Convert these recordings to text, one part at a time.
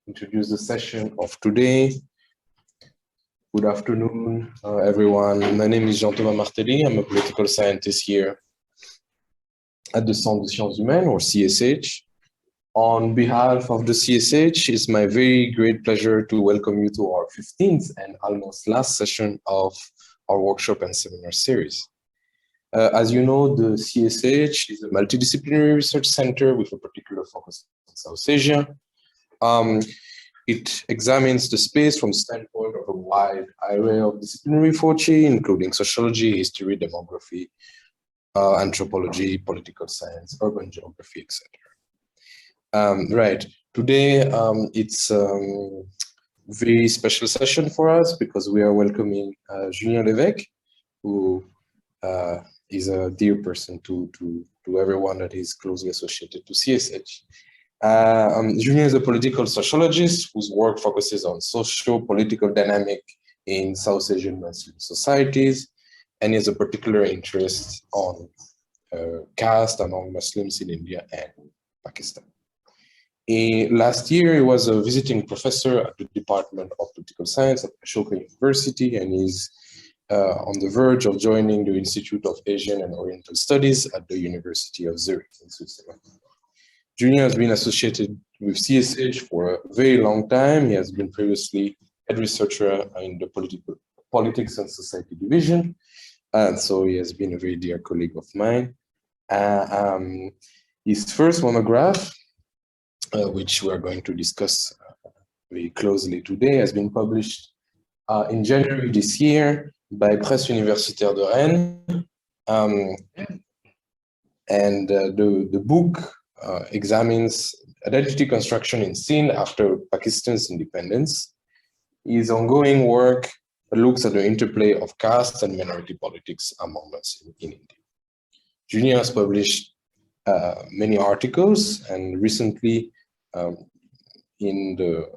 introduce the session of today. Good afternoon, everyone. My name is Jean-Thomas Martelly. I'm a political scientist here at the Centre de Sciences Humaines, or CSH. On behalf of the CSH, it's my very great pleasure to welcome you to our 15th and almost last session of our workshop and seminar series. As you know, the CSH is a multidisciplinary research center with a particular focus on South Asia. It examines the space from the standpoint of a wide array of disciplinary foci, including sociology, history, demography, anthropology, political science, urban geography, etc. Right. Today, it's a very special session for us because we are welcoming Julien Levesque, who is a dear person to everyone that is closely associated to CSH. Julien is a political sociologist whose work focuses on socio-political dynamic in South Asian Muslim societies, and he has a particular interest on caste among Muslims in India and Pakistan. Last year, he was a visiting professor at the Department of Political Science at Ashoka University, and he's on the verge of joining the Institute of Asian and Oriental Studies at the University of Zurich in Switzerland. Julien has been associated with CSH for a very long time. He has been previously head researcher in the Politics and Society division, and so he has been a very dear colleague of mine. His first monograph, which we are going to discuss very closely today, has been published in January this year by Presse Universitaire de Rennes. The book examines identity construction in Sindh after Pakistan's independence. His ongoing work looks at the interplay of caste and minority politics among Muslims in India. Julien has published many articles, and recently in the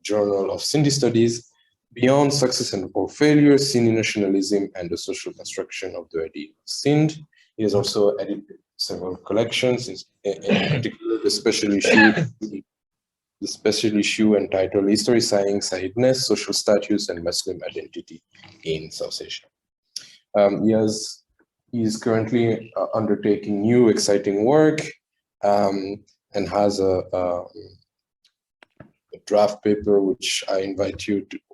Journal of Sindhi Studies, Beyond Success or Failure, Sindhi Nationalism and the Social Construction of the Idea of Sindh. He has also edited several collections, in particular the special issue entitled Historicizing Sahidness, Social Status and Muslim Identity in South Asia. He is currently undertaking new exciting work and has a draft paper which I invite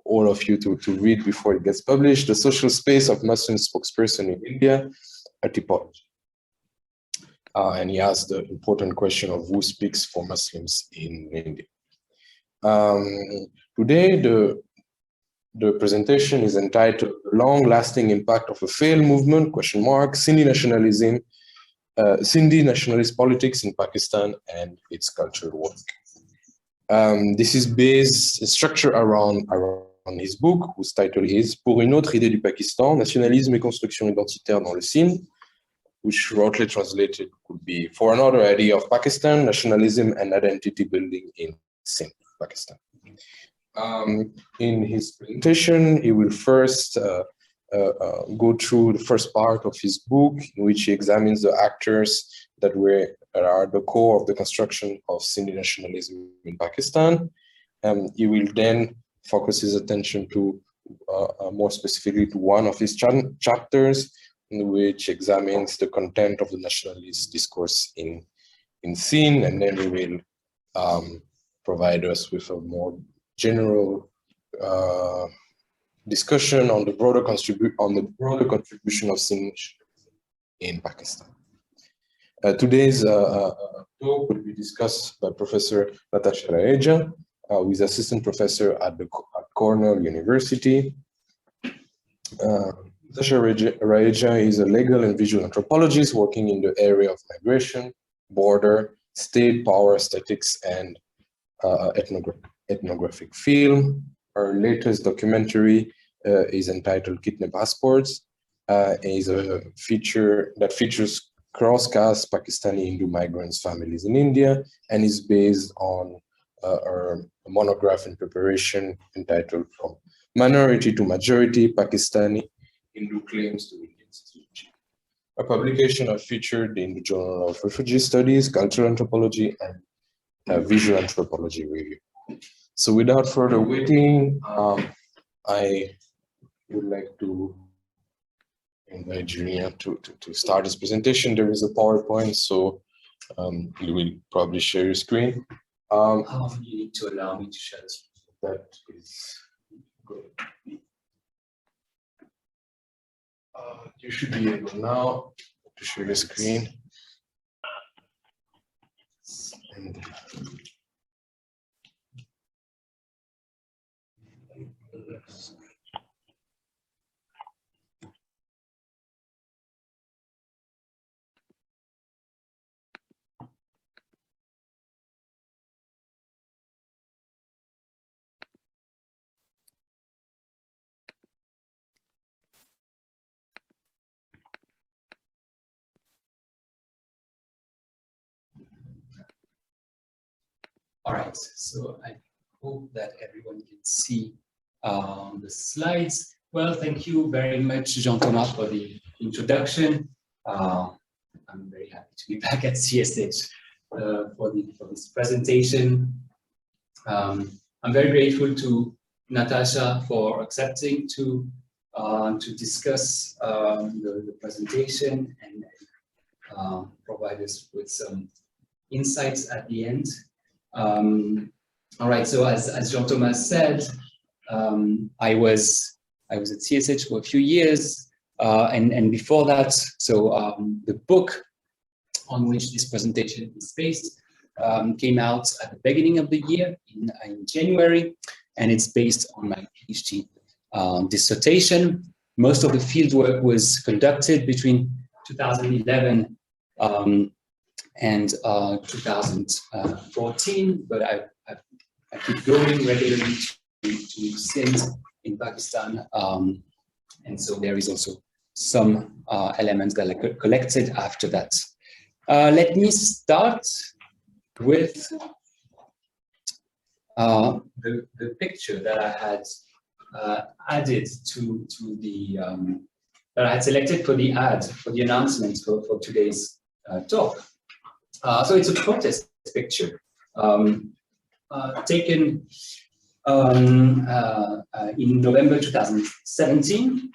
all of you to read before it gets published, The Social Space of Muslim Spokesperson in India, a typology. And he asks the important question of who speaks for Muslims in India. Today, the presentation is entitled Long-Lasting Impact of a Failed Movement, ? Sindhi Nationalism, Sindhi Nationalist Politics in Pakistan and its Cultural Work. This is structured around his book, whose title is Pour une autre idée du Pakistan, Nationalisme et construction identitaire dans le Sindh, which shortly translated could be For another idea of Pakistan, Nationalism and Identity Building in Sindh, Pakistan. In his presentation, he will first go through the first part of his book, in which he examines the actors that are the core of the construction of Sindhi nationalism in Pakistan. He will then focus his attention to more specifically to one of his chapters, in which examines the content of the nationalist discourse in Sindh, and then he will provide us with a more general discussion on the broader contribution of Sindh in Pakistan. Today's talk will be discussed by Professor Natasha Raeja, who is assistant professor at Cornell University. Natasha Raeja is a legal and visual anthropologist working in the area of migration, border, state power, aesthetics, and ethnographic film. Her latest documentary is entitled Kitne Passports. Is a feature that features cross-caste Pakistani Hindu migrants families in India, and is based on a monograph in preparation entitled From Minority to Majority, Pakistani Hindu Claims to Indian Citizenship. A publication are featured in the Journal of Refugee Studies, Cultural Anthropology, and visual anthropology review. So without further waiting, I would like to invite Julien to start his presentation. There is a PowerPoint, so you will probably share your screen. You need to allow me to share this. That is good. You should be able now to share the screen. And all right, so I hope that everyone can see the slides. Well, thank you very much, Jean-Thomas, for the introduction. I'm very happy to be back at CSH for this presentation. I'm very grateful to Natasha for accepting to discuss the presentation and provide us with some insights at the end. All right, so as Jean-Thomas said, I was at CSH for a few years, and before that, so the book on which this presentation is based came out at the beginning of the year in January, and it's based on my PhD dissertation. Most of the fieldwork was conducted between 2011 and 2014, but I keep going regularly to Sindh in Pakistan, and so there is also some elements that are collected after that. Let me start with the picture that I had added to the that I had selected for the ad, for the announcement for today's talk. So it's a protest picture taken in November 2017.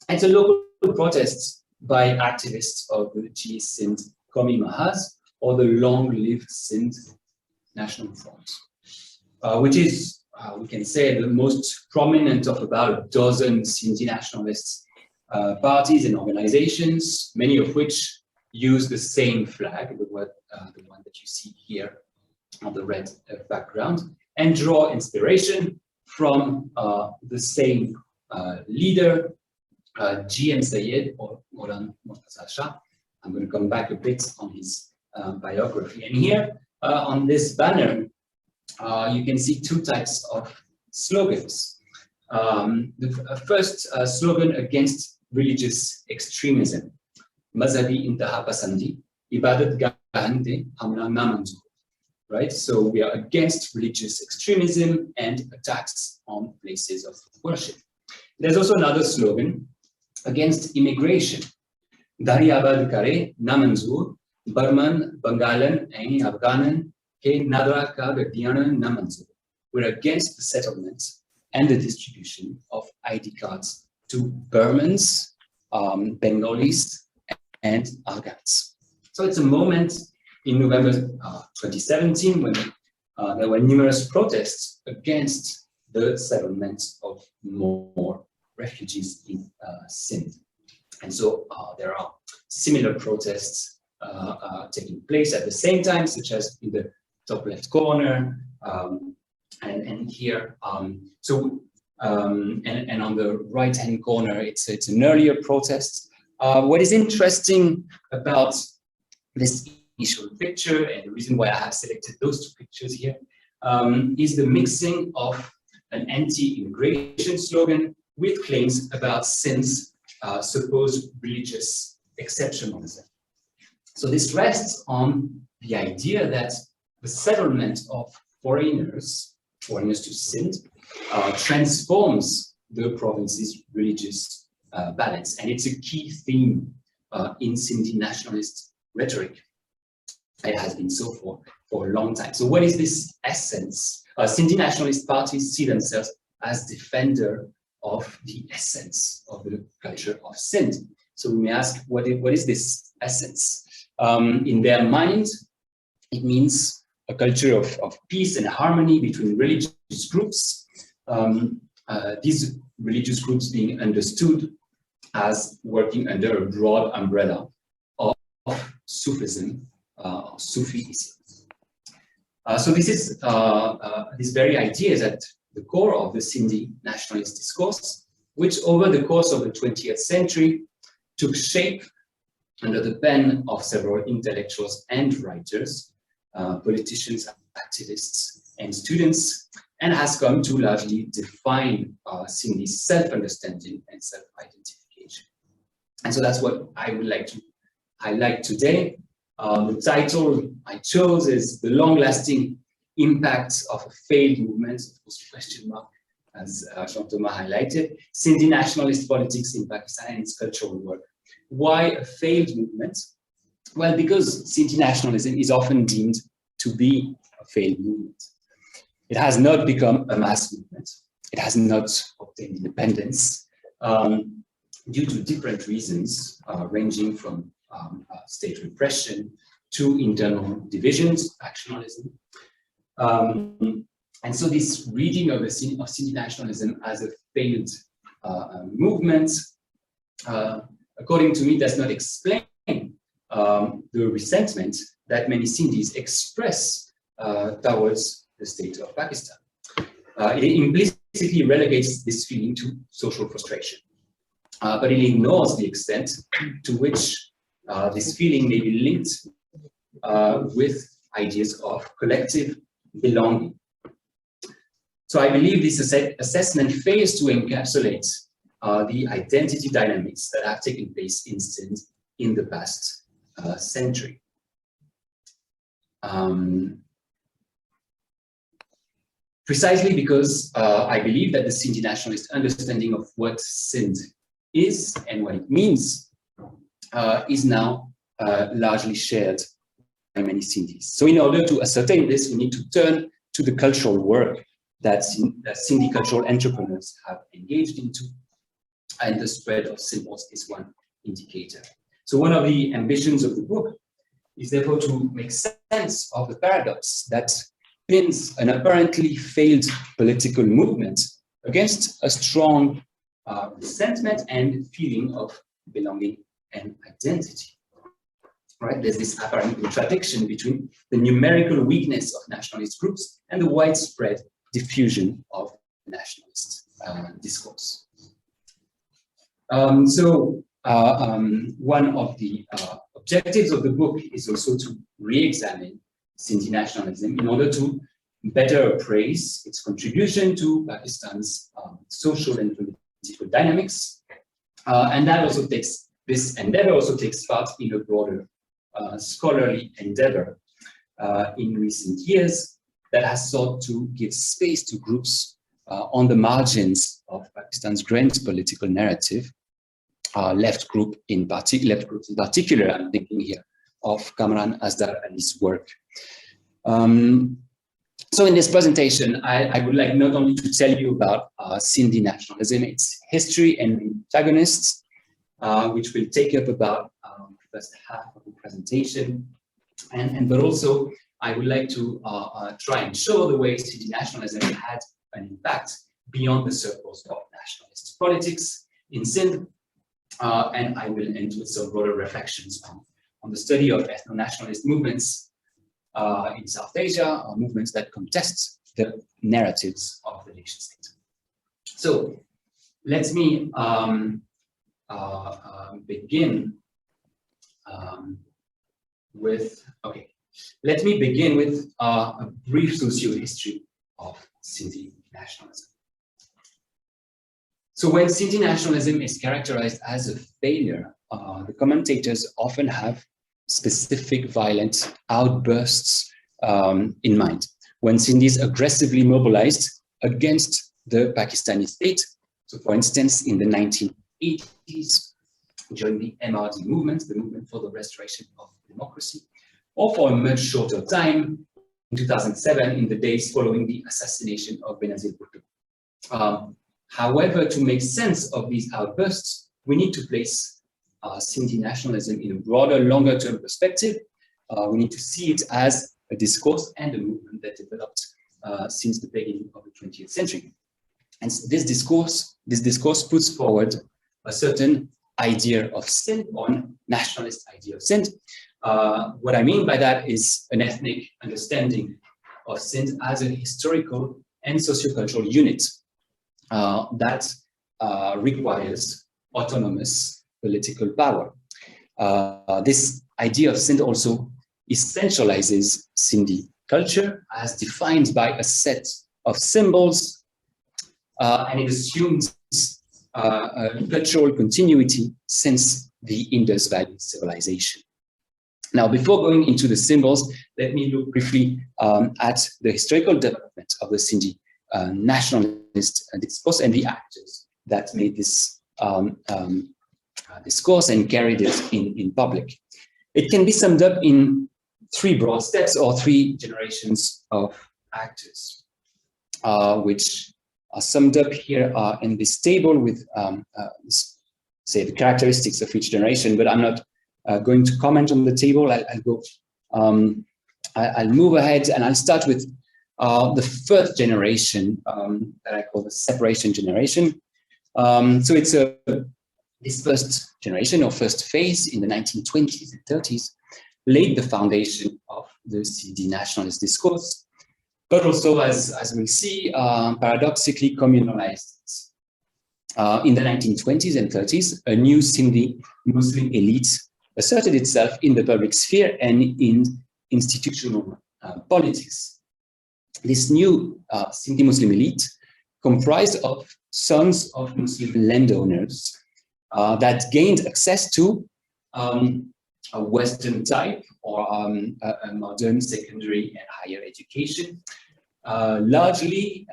It's a local protest by activists of the Sindh Qawmi Mahaz, or the long-lived Sindh National Front, which is, we can say, the most prominent of about a dozen Sindhi nationalist parties and organizations, many of which use the same flag, the one that you see here on the red background, and draw inspiration from the same leader, G.M. Sayed or Moran Murtaza Shah. I'm going to come back a bit on his biography. And here on this banner, you can see two types of slogans. The first slogan against religious extremism, Mazhabi intaha pasandi, ibadat gahande hamna namanzu. Right, so we are against religious extremism and attacks on places of worship. There's also another slogan against immigration. Dari abad kare namanzur, Burman, Bengalan, and Afghanan ke nadra ka gadiyanan namanzur. We're against the settlement and the distribution of ID cards to Burmans, Bengalis, and Afghans. So it's a moment in November 2017 when there were numerous protests against the settlement of more refugees in Sindh. And so there are similar protests taking place at the same time, such as in the top left corner and here. And on the right-hand corner, it's an earlier protest. What is interesting about this initial picture, and the reason why I have selected those two pictures here, is the mixing of an anti-immigration slogan with claims about Sindh's supposed religious exceptionalism. So this rests on the idea that the settlement of foreigners to Sindh transforms the province's religious balance, and it's a key theme in Sindhi nationalist rhetoric. It has been so for for a long time. So what is this essence? Sindhi nationalist parties see themselves as defender of the essence of the culture of Sindh. So we may ask, what is this essence? In their mind, it means a culture of peace and harmony between religious groups. These religious groups being understood as working under a broad umbrella of Sufism, or Sufism. So this is this very idea is at the core of the Sindhi nationalist discourse, which over the course of the 20th century took shape under the pen of several intellectuals and writers, politicians, activists, and students, and has come to largely define Sindhi's self-understanding and self-identification. And so that's what I would like to highlight today. The title I chose is The Long-Lasting Impact of a Failed Movement, of course, question mark, as Jean-Thomas highlighted, Sindhi nationalist politics in Pakistan and its cultural work. Why a failed movement? Well, because Sindhi nationalism is often deemed to be a failed movement. It has not become a mass movement. It has not obtained independence due to different reasons, ranging from state repression to internal divisions, factionalism. And so this reading of Sindhi nationalism as a failed movement, according to me, does not explain the resentment that many Sindhis express towards the state of Pakistan. It implicitly relegates this feeling to social frustration, but it ignores the extent to which this feeling may be linked with ideas of collective belonging. So I believe this assessment fails to encapsulate the identity dynamics that have taken place in Sindh in the past century. Precisely because I believe that the Sindhi nationalist understanding of what Sindh is and what it means is now largely shared by many Sindhis. So in order to ascertain this, we need to turn to the cultural work that Sindhi cultural entrepreneurs have engaged into, and the spread of symbols is one indicator. So one of the ambitions of the book is therefore to make sense of the paradox that pins an apparently failed political movement against a strong resentment and feeling of belonging and identity. Right? There's this apparent contradiction between the numerical weakness of nationalist groups and the widespread diffusion of nationalist discourse. One of the objectives of the book is also to re-examine Sindhi nationalism in order to better appraise its contribution to Pakistan's social and political dynamics. And that also this endeavor also takes part in a broader scholarly endeavor in recent years that has sought to give space to groups on the margins of Pakistan's grand political narrative, left groups in particular. I'm thinking here of Kamran Asdar and his work. So in this presentation, I would like not only to tell you about Sindhi nationalism, its history and protagonists, which will take up about the first half of the presentation, but also I would like to try and show the way Sindhi nationalism had an impact beyond the circles of nationalist politics in Sindh, and I will end with some broader reflections on the study of ethno-nationalist movements in South Asia, or movements that contest the narratives of the nation state. So let me begin with a brief socio-history of Sindhi nationalism. So when Sindhi nationalism is characterized as a failure, the commentators often have specific violent outbursts in mind. When Sindhis aggressively mobilized against the Pakistani state, so for instance, in the 1980s, during the MRD movement, the movement for the restoration of democracy, or for a much shorter time 2007, in the days following the assassination of Benazir Bhutto. However, to make sense of these outbursts, we need to place Sindhi nationalism in a broader, longer-term perspective. We need to see it as a discourse and a movement that developed since the beginning of the 20th century. And this discourse puts forward a certain idea of Sindh, or nationalist idea of Sindh. What I mean by that is an ethnic understanding of Sindh as a historical and sociocultural unit that requires autonomous political power. This idea of Sindh also essentializes Sindhi culture as defined by a set of symbols, and it assumes cultural continuity since the Indus Valley civilization. Now, before going into the symbols, let me look briefly at the historical development of the Sindhi nationalist discourse and the actors that made this discourse and carried it in public. It can be summed up in three broad steps or three generations of actors, which are summed up here in this table with, say, the characteristics of each generation, but I'm not going to comment on the table. I'll move ahead and I'll start with the first generation that I call the separation generation. So it's this first generation or first phase in the 1920s and 30s laid the foundation of the Sindhi nationalist discourse, but also, as we'll see, paradoxically communalized it. In the 1920s and 30s, a new Sindhi Muslim elite asserted itself in the public sphere and in institutional politics. This new Sindhi Muslim elite comprised of sons of Muslim landowners that gained access to a Western type or a modern secondary and higher education, largely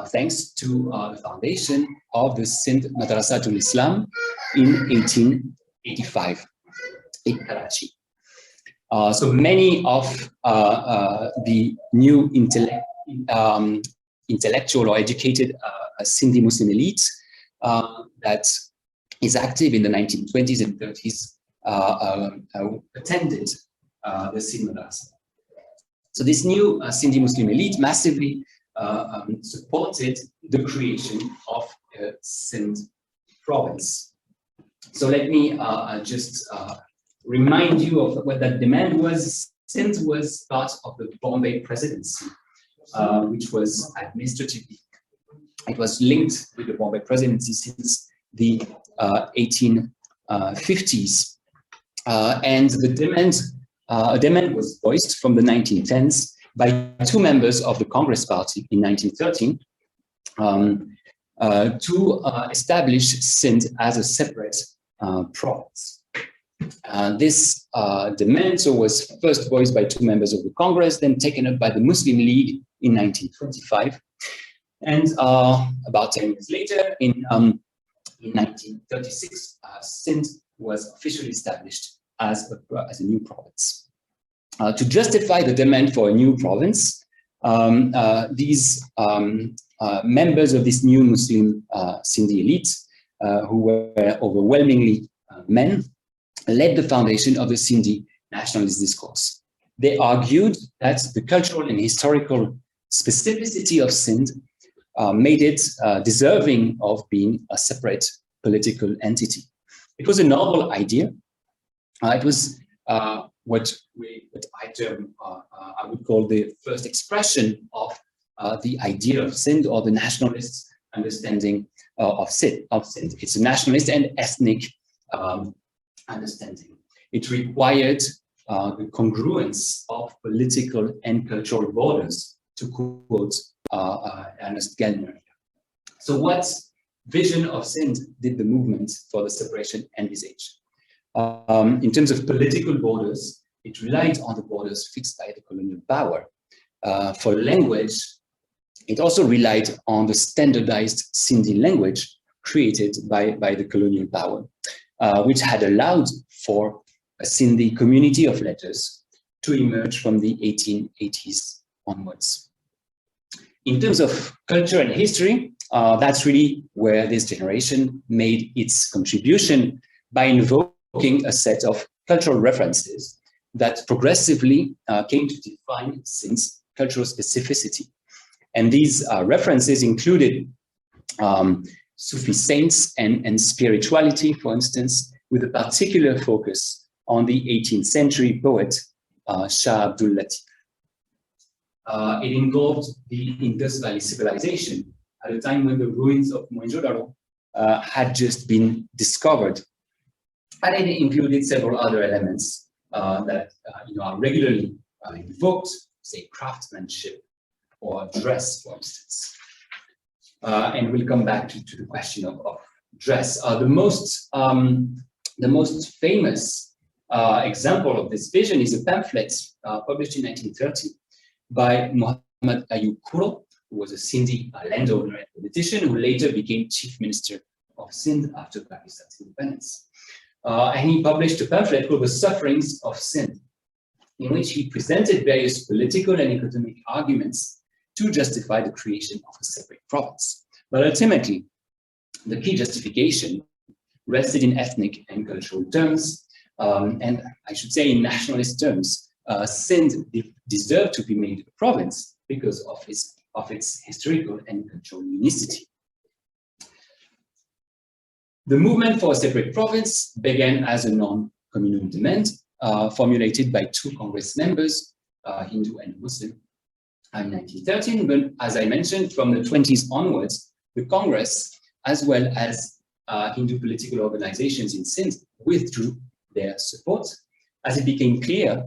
thanks to the foundation of the Sindh Madrasatul Islam in 1885 in Karachi. So many of the new intellectual or educated Sindhi Muslim elite that is active in the 1920s and 30s attended the Sindh Madrasa. So this new Sindhi Muslim elite massively supported the creation of a Sindh province. So let me just remind you of what that demand was. Sindh was part of the Bombay Presidency, which was administratively, it was linked with the Bombay Presidency since the 1850s. And the demand was voiced from the 1910s by two members of the Congress Party in 1913 to establish Sindh as a separate province. This demand was first voiced by two members of the Congress, then taken up by the Muslim League in 1925. And about 10 years later, in 1936, Sindh was officially established as a new province. To justify the demand for a new province, these members of this new Muslim Sindhi elite, who were overwhelmingly men, led the foundation of the Sindhi nationalist discourse. They argued that the cultural and historical specificity of Sindh made it deserving of being a separate political entity. It was a novel idea. It was what I would call the first expression of the idea of Sindh, or the nationalist understanding of Sindh. It's a nationalist and ethnic understanding. It required the congruence of political and cultural borders, to quote Ernest Gellner. So what vision of Sindh did the movement for the separation envisage? In terms of political borders, it relied on the borders fixed by the colonial power. For language, it also relied on the standardized Sindhi language created by the colonial power, which had allowed for a Sindhi community of letters to emerge from the 1880s onwards. In terms of culture and history, that's really where this generation made its contribution by invoking a set of cultural references that progressively came to define Sindh's cultural specificity. And these references included Sufi saints and spirituality, for instance, with a particular focus on the 18th century poet Shah Abdul Latif. It involved the Indus Valley civilization at a time when the ruins of Mohenjo-daro had just been discovered. And it included several other elements that are regularly invoked, say craftsmanship or dress, for instance. And we'll come back to the question of dress. The most famous example of this vision is a pamphlet published in 1930 by Muhammad Ayub Khurro, who was a Sindhi landowner and politician who later became chief minister of Sindh after Pakistan's independence. And he published a pamphlet called The Sufferings of Sindh, in which he presented various political and economic arguments to justify the creation of a separate province. But ultimately, the key justification rested in ethnic and cultural terms, and I should say in nationalist terms. Sindh deserved to be made a province because of its historical and cultural unicity. The movement for a separate province began as a non-communal demand formulated by two Congress members, Hindu and Muslim, in 1913. But as I mentioned, from the 20s onwards, the Congress, as well as Hindu political organizations in Sindh, withdrew their support as it became clear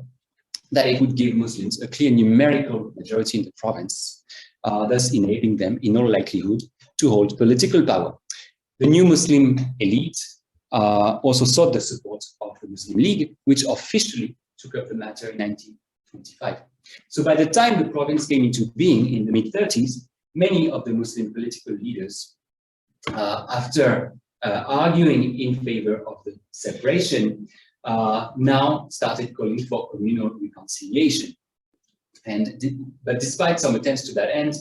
that it would give Muslims a clear numerical majority in the province, thus enabling them, in all likelihood, to hold political power. The new Muslim elite also sought the support of the Muslim League, which officially took up the matter in 1925. So by the time the province came into being in the mid-30s, many of the Muslim political leaders, after arguing in favor of the separation, now started calling for communal reconciliation. But despite some attempts to that end,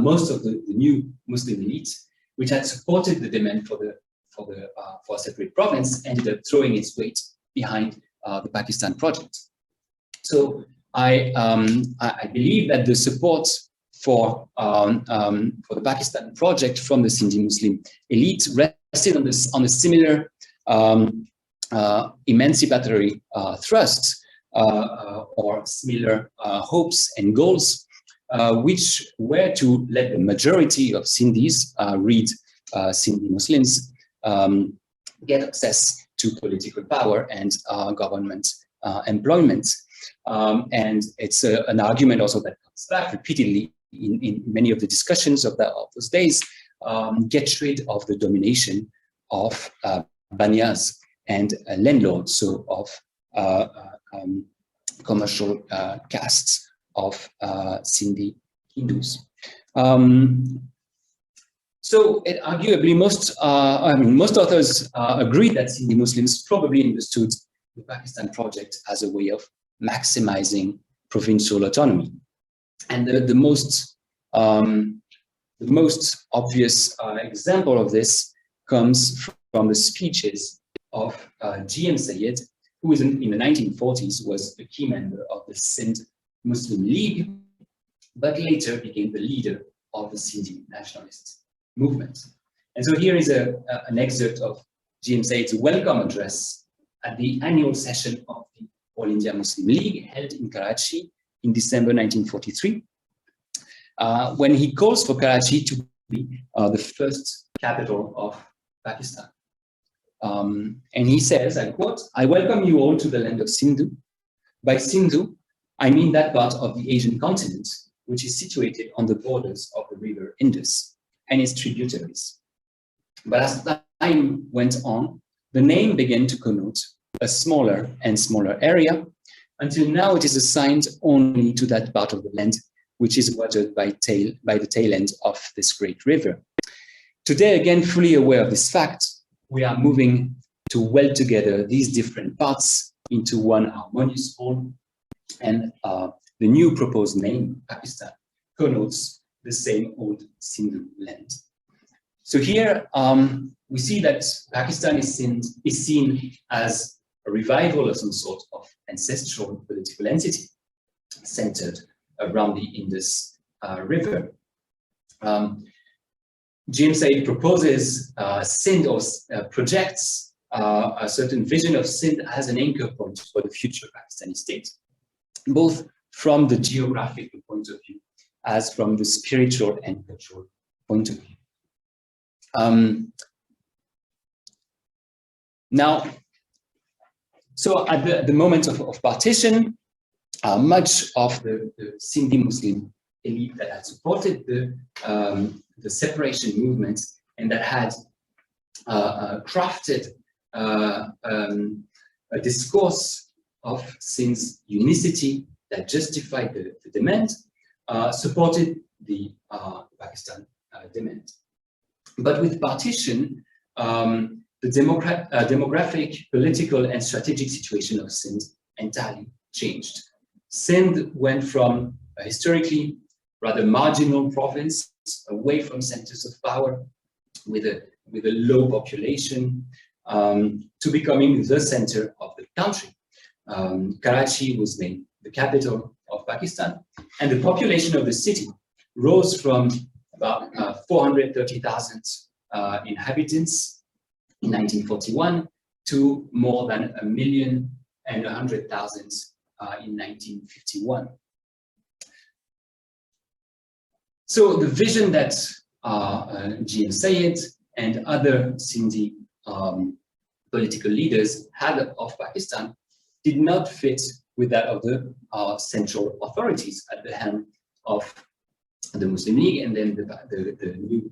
most of the new Muslim elite, which had supported the demand for a separate province, ended up throwing its weight behind the Pakistan project. So I believe that the support for the Pakistan project from the Sindhi Muslim elite rested on a similar emancipatory thrust or similar hopes and goals, which were to let the majority of Sindhis, read Sindhi Muslims, get access to political power and government employment. And it's an argument also that comes back repeatedly in many of the discussions of those days, get rid of the domination of banyas and landlords, so of commercial castes of Sindhi Hindus. So it arguably most authors agree that Sindhi Muslims probably understood the Pakistan project as a way of maximizing provincial autonomy. And the most obvious example of this comes from the speeches of G.M. Syed, who in the 1940s was a key member of the Sindh Muslim League, but later became the leader of the Sindhi nationalist movement. And so here is an excerpt of G.M. Syed's welcome address at the annual session of the All India Muslim League held in Karachi in December 1943, when he calls for Karachi to be the first capital of Pakistan. And he says, I quote, "I welcome you all to the land of Sindhu. By Sindhu, I mean that part of the Asian continent which is situated on the borders of the river Indus and its tributaries." But as time went on, the name began to connote a smaller and smaller area, until now it is assigned only to that part of the land which is watered by the tail end of this great river. Today, again, fully aware of this fact, we are moving to weld together these different parts into one harmonious whole, And the new proposed name, Pakistan, connotes the same old Sindh land. So here we see that Pakistan is seen as a revival of some sort of ancestral political entity centered around the Indus River. James Said proposes Sindh, or projects a certain vision of Sindh as an anchor point for the future Pakistani state, both from the geographical point of view as from the spiritual and cultural point of view. Now, so at the moment of partition, much of the Sindhi Muslim elite that had supported the separation movement and that had crafted a discourse of Sindh's unicity that justified the demand, supported the Pakistan demand. But with partition, the demographic, political, and strategic situation of Sindh entirely changed. Sindh went from a historically rather marginal province away from centers of power with a low population to becoming the center of the country. Karachi was made the capital of Pakistan, and the population of the city rose from about 430,000 inhabitants in 1941 to more than 1,100,000 in 1951. So the vision that G.M. Sayed and other Sindhi political leaders had of Pakistan did not fit with that of the central authorities at the helm of the Muslim League and then the newly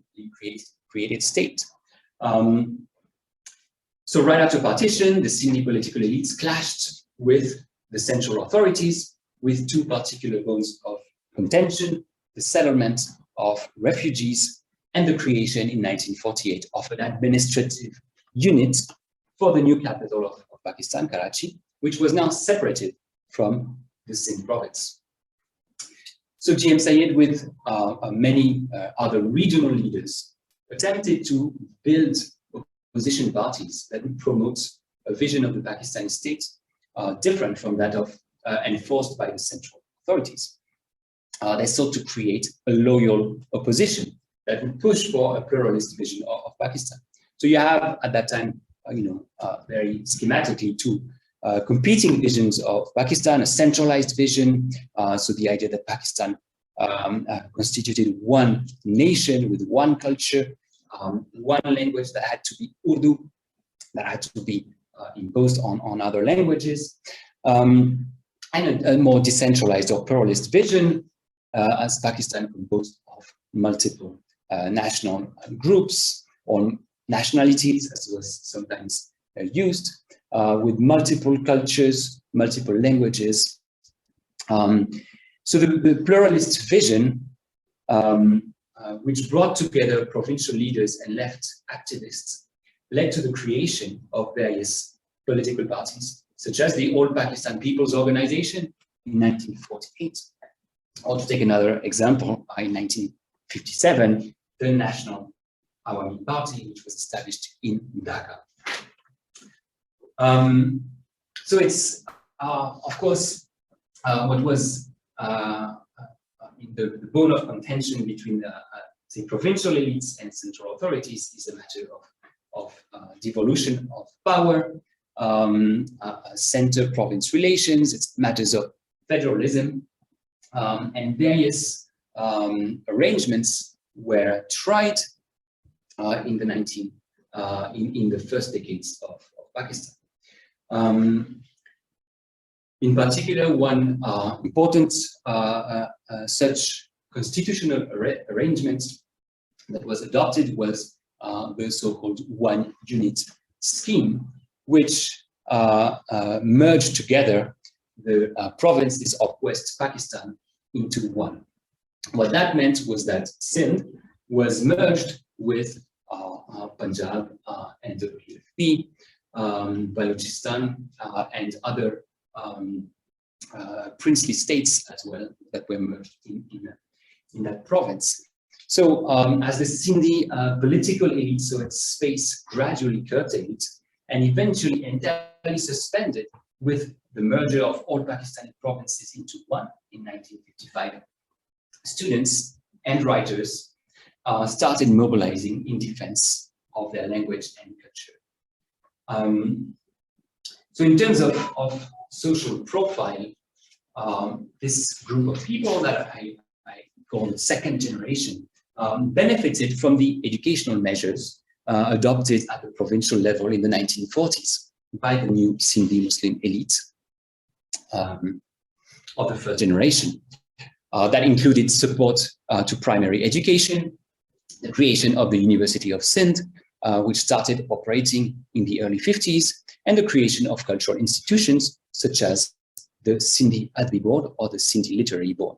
created state. So right after partition, the Sindhi political elites clashed with the central authorities with two particular zones of contention: the settlement of refugees and the creation in 1948 of an administrative unit for the new capital of Pakistan, Karachi, which was now separated from the Sindh province. So G.M. Sayed, with many other regional leaders, attempted to build opposition parties that would promote a vision of the Pakistani state different from that of enforced by the central authorities. They sought to create a loyal opposition that would push for a pluralist vision of Pakistan. So you have at that time, very schematically, two competing visions of Pakistan: a centralized vision, so the idea that Pakistan constituted one nation with one culture, one language that had to be Urdu, that had to be imposed on other languages, and a more decentralized or pluralist vision as Pakistan composed of multiple national groups or nationalities, as was sometimes used, with multiple cultures, multiple languages. So the pluralist vision, which brought together provincial leaders and left activists, led to the creation of various political parties, such as the All Pakistan People's Organization in 1948. Or to take another example, in 1957, the National Awami Party, which was established in Dhaka. So it's, of course, what was the bone of contention between the provincial elites and central authorities is a matter of devolution of power, center-province relations. It's matters of federalism, and various arrangements were tried in the first decades of Pakistan. In particular, one important such constitutional arrangement that was adopted was the so-called one unit scheme, which merged together the provinces of West Pakistan into one. What that meant was that Sindh was merged with Punjab and the Balochistan and other princely states as well that were merged in that province. So as the Sindhi political elite saw its space gradually curtailed and eventually entirely suspended with the merger of all Pakistani provinces into one in 1955, students and writers started mobilizing in defense of their language and culture. So in terms of social profile, this group of people that I call the second generation benefited from the educational measures adopted at the provincial level in the 1940s by the new Sindhi Muslim elite of the first generation. That included support to primary education, the creation of the University of Sindh, which started operating in the early 50s, and the creation of cultural institutions such as the Sindhi Adbi Board or the Sindhi Literary Board.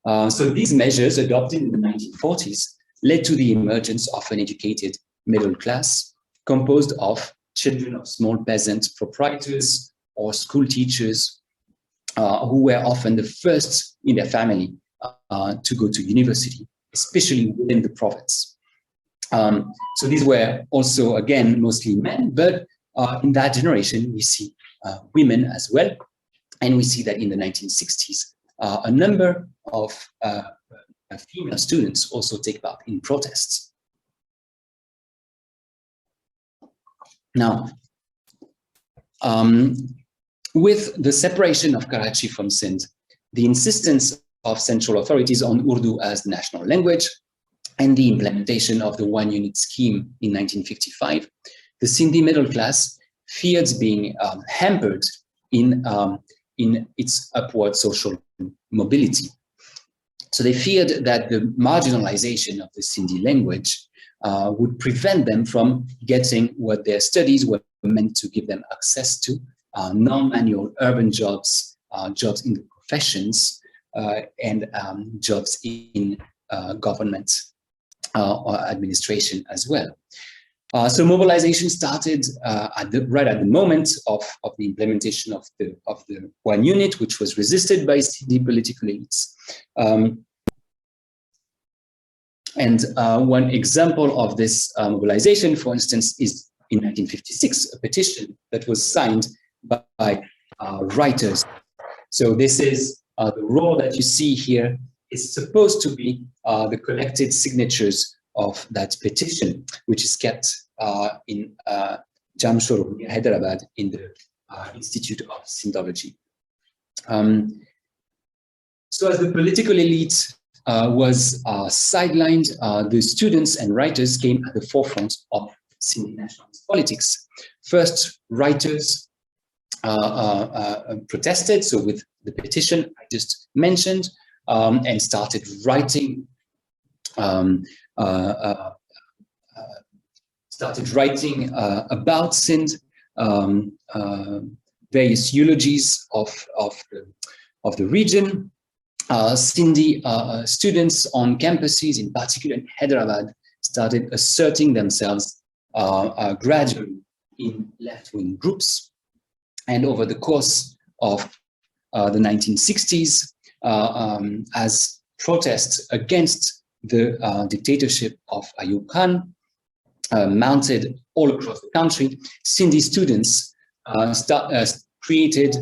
So these measures adopted in the 1940s led to the emergence of an educated middle class composed of children of small peasant proprietors or school teachers who were often the first in their family to go to university, especially within the province. So these were also, again, mostly men, but in that generation, we see women as well. And we see that in the 1960s, a number of female students also take part in protests. Now, with the separation of Karachi from Sindh, the insistence of central authorities on Urdu as the national language, and the implementation of the one unit scheme in 1955, the Sindhi middle class feared being hampered in its upward social mobility. So they feared that the marginalization of the Sindhi language would prevent them from getting what their studies were meant to give them access to, non-manual urban jobs, jobs in the professions, and jobs in government or administration as well. So mobilization started right at the moment of the implementation of the one unit, which was resisted by Sindhi political elites. And one example of this mobilization, for instance, is in 1956, a petition that was signed by writers. So this is the roll that you see here is supposed to be the collected signatures of that petition, which is kept in Jamshoro, near Hyderabad, in the Institute of Sindhology. So as the political elite was sidelined, the students and writers came at the forefront of Sindhi nationalist politics. First, writers protested, so with the petition I just mentioned, and started writing about Sindh, various eulogies of the region. Sindhi students on campuses, in particular in Hyderabad, started asserting themselves gradually in left-wing groups. And over the course of the 1960s, as protests against the dictatorship of Ayub Khan mounted all across the country, Sindhi students created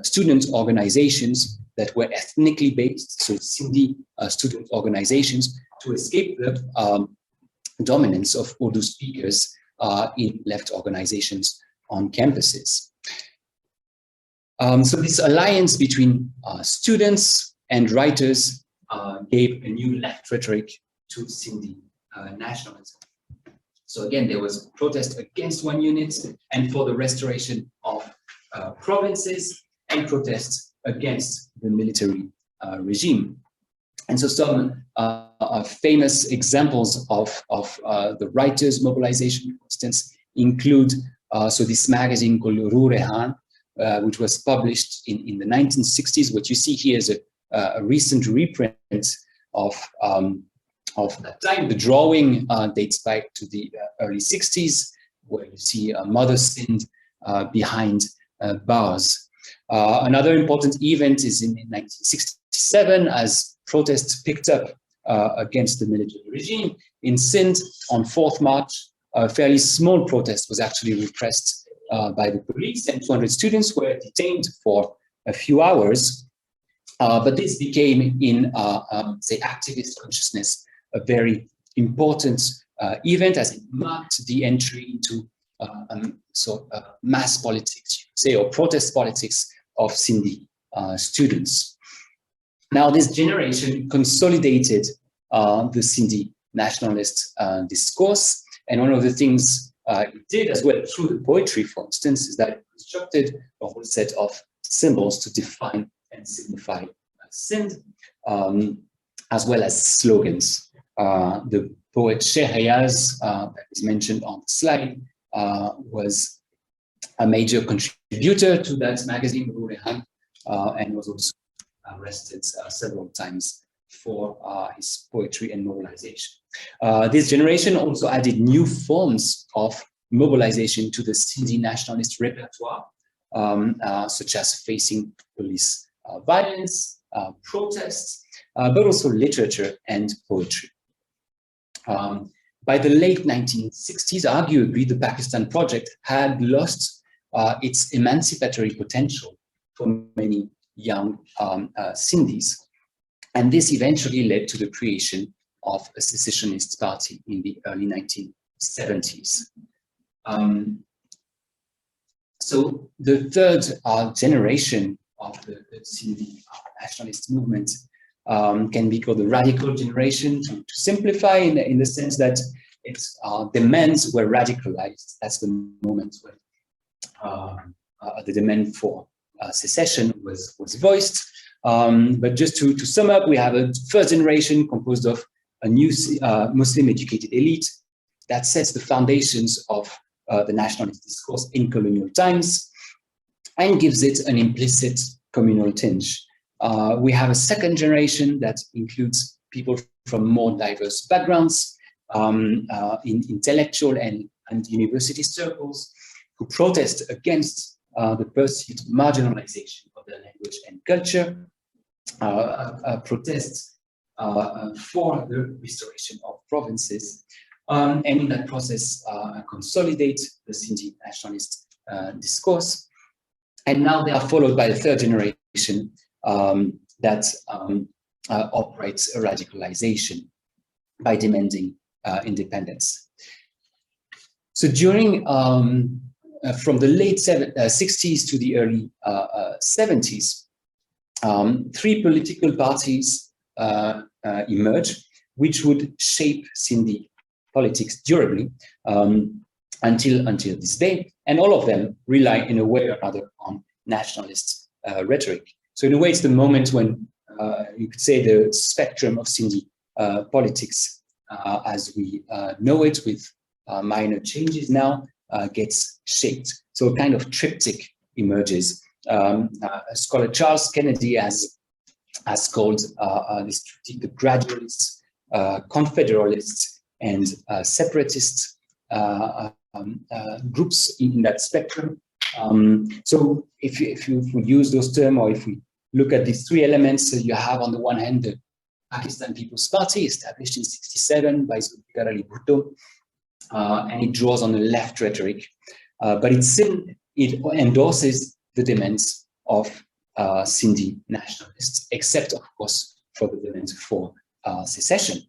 student organizations that were ethnically based, so Sindhi student organizations, to escape the dominance of Urdu speakers in left organizations on campuses. So this alliance between students and writers gave a new left rhetoric to Sindhi nationalism. So again, there was protest against one unit and for the restoration of provinces, and protests against the military regime. And so some famous examples of the writers' mobilization, for instance, include so this magazine called Roo Rehan, which was published in the 1960s. What you see here is a recent reprint of that time. The drawing dates back to the early 60s, where you see Mother Sindh behind bars. Another important event is in 1967, as protests picked up against the military regime. In Sindh, on 4th March, a fairly small protest was actually repressed by the police, and 200 students were detained for a few hours. But this became, in say, activist consciousness, a very important event, as it marked the entry into mass politics, you could say, or protest politics of Sindhi students. Now, this generation consolidated the Sindhi nationalist discourse, and one of the things it did as well through the poetry, for instance, is that it constructed a whole set of symbols to define and signify Sindh, as well as slogans. The poet Shehriyaz, that is mentioned on the slide, was a major contributor to that magazine, and was also arrested several times for his poetry and mobilization. This generation also added new forms of mobilization to the Sindhi nationalist repertoire, such as facing police violence, protests, but also literature and poetry. By the late 1960s, arguably, the Pakistan project had lost its emancipatory potential for many young Sindhis. And this eventually led to the creation of a secessionist party in the early 1970s. So the third generation of the Sindhi nationalist movement can be called the radical generation, to simplify, in the sense that its demands were radicalized. That's the moment when the demand for secession was voiced. But just to sum up, we have a first generation composed of a new Muslim-educated elite that sets the foundations of the nationalist discourse in colonial times and gives it an implicit communal tinge. We have a second generation that includes people from more diverse backgrounds, in intellectual and university circles, who protest against the perceived marginalization of their language and culture, protests for the restoration of provinces, and in that process consolidate the Sindhi nationalist discourse. And now they are followed by the third generation that operates a radicalization by demanding independence. So during, from the late 60s to the early 70s, three political parties emerged, which would shape Sindhi politics durably until this day, and all of them rely in a way or another on nationalist rhetoric. So in a way, it's the moment when you could say the spectrum of Sindhi politics as we know it, with minor changes now, gets shaped. So a kind of triptych emerges. Scholar Charles Kennedy has called this triptych the gradualists, confederalists, and separatist groups in that spectrum. So if you use those terms, or if we look at these three elements, you have on the one hand the Pakistan People's Party, established in '67 by Zulfikar Ali Bhutto, and it draws on the left rhetoric, but it endorses the demands of Sindhi nationalists, except of course for the demands for secession.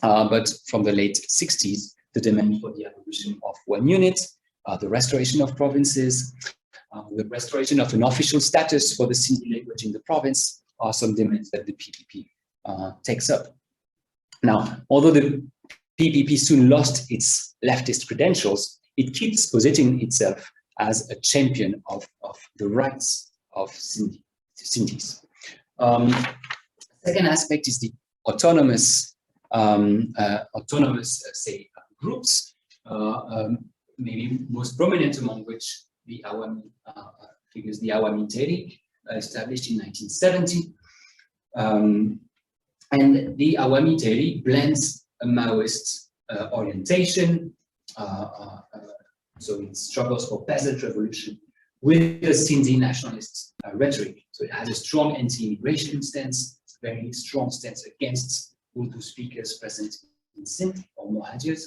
But from the late 60s, the demand for the abolition of one unit, the restoration of provinces, the restoration of an official status for the Sindhi language in the province are some demands that the PPP takes up. Now, although the PPP soon lost its leftist credentials, it keeps positioning itself as a champion of the rights of Sindhis. Second aspect is the autonomous say, groups, maybe most prominent among which the Awami figures, the Awami Tehreek, established in 1970. And the Awami Tehreek blends a Maoist orientation, so it struggles for peasant revolution, with a Sindhi nationalist rhetoric. So it has a strong anti-immigration stance, very strong stance against Urdu speakers present in Sindh or Mohajirs.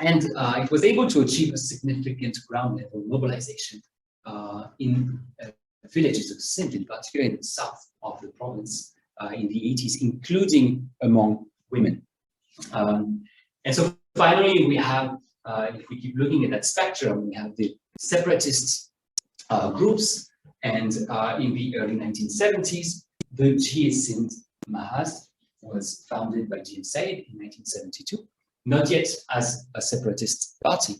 It was able to achieve a significant ground level mobilization in villages of Sindh, in particular in the south of the province in the 80s, including among women. And so finally, we have, if we keep looking at that spectrum, we have the separatist groups, and in the early 1970s, the Jie Sindh Mahaz was founded by Jim Said in 1972, not yet as a separatist party.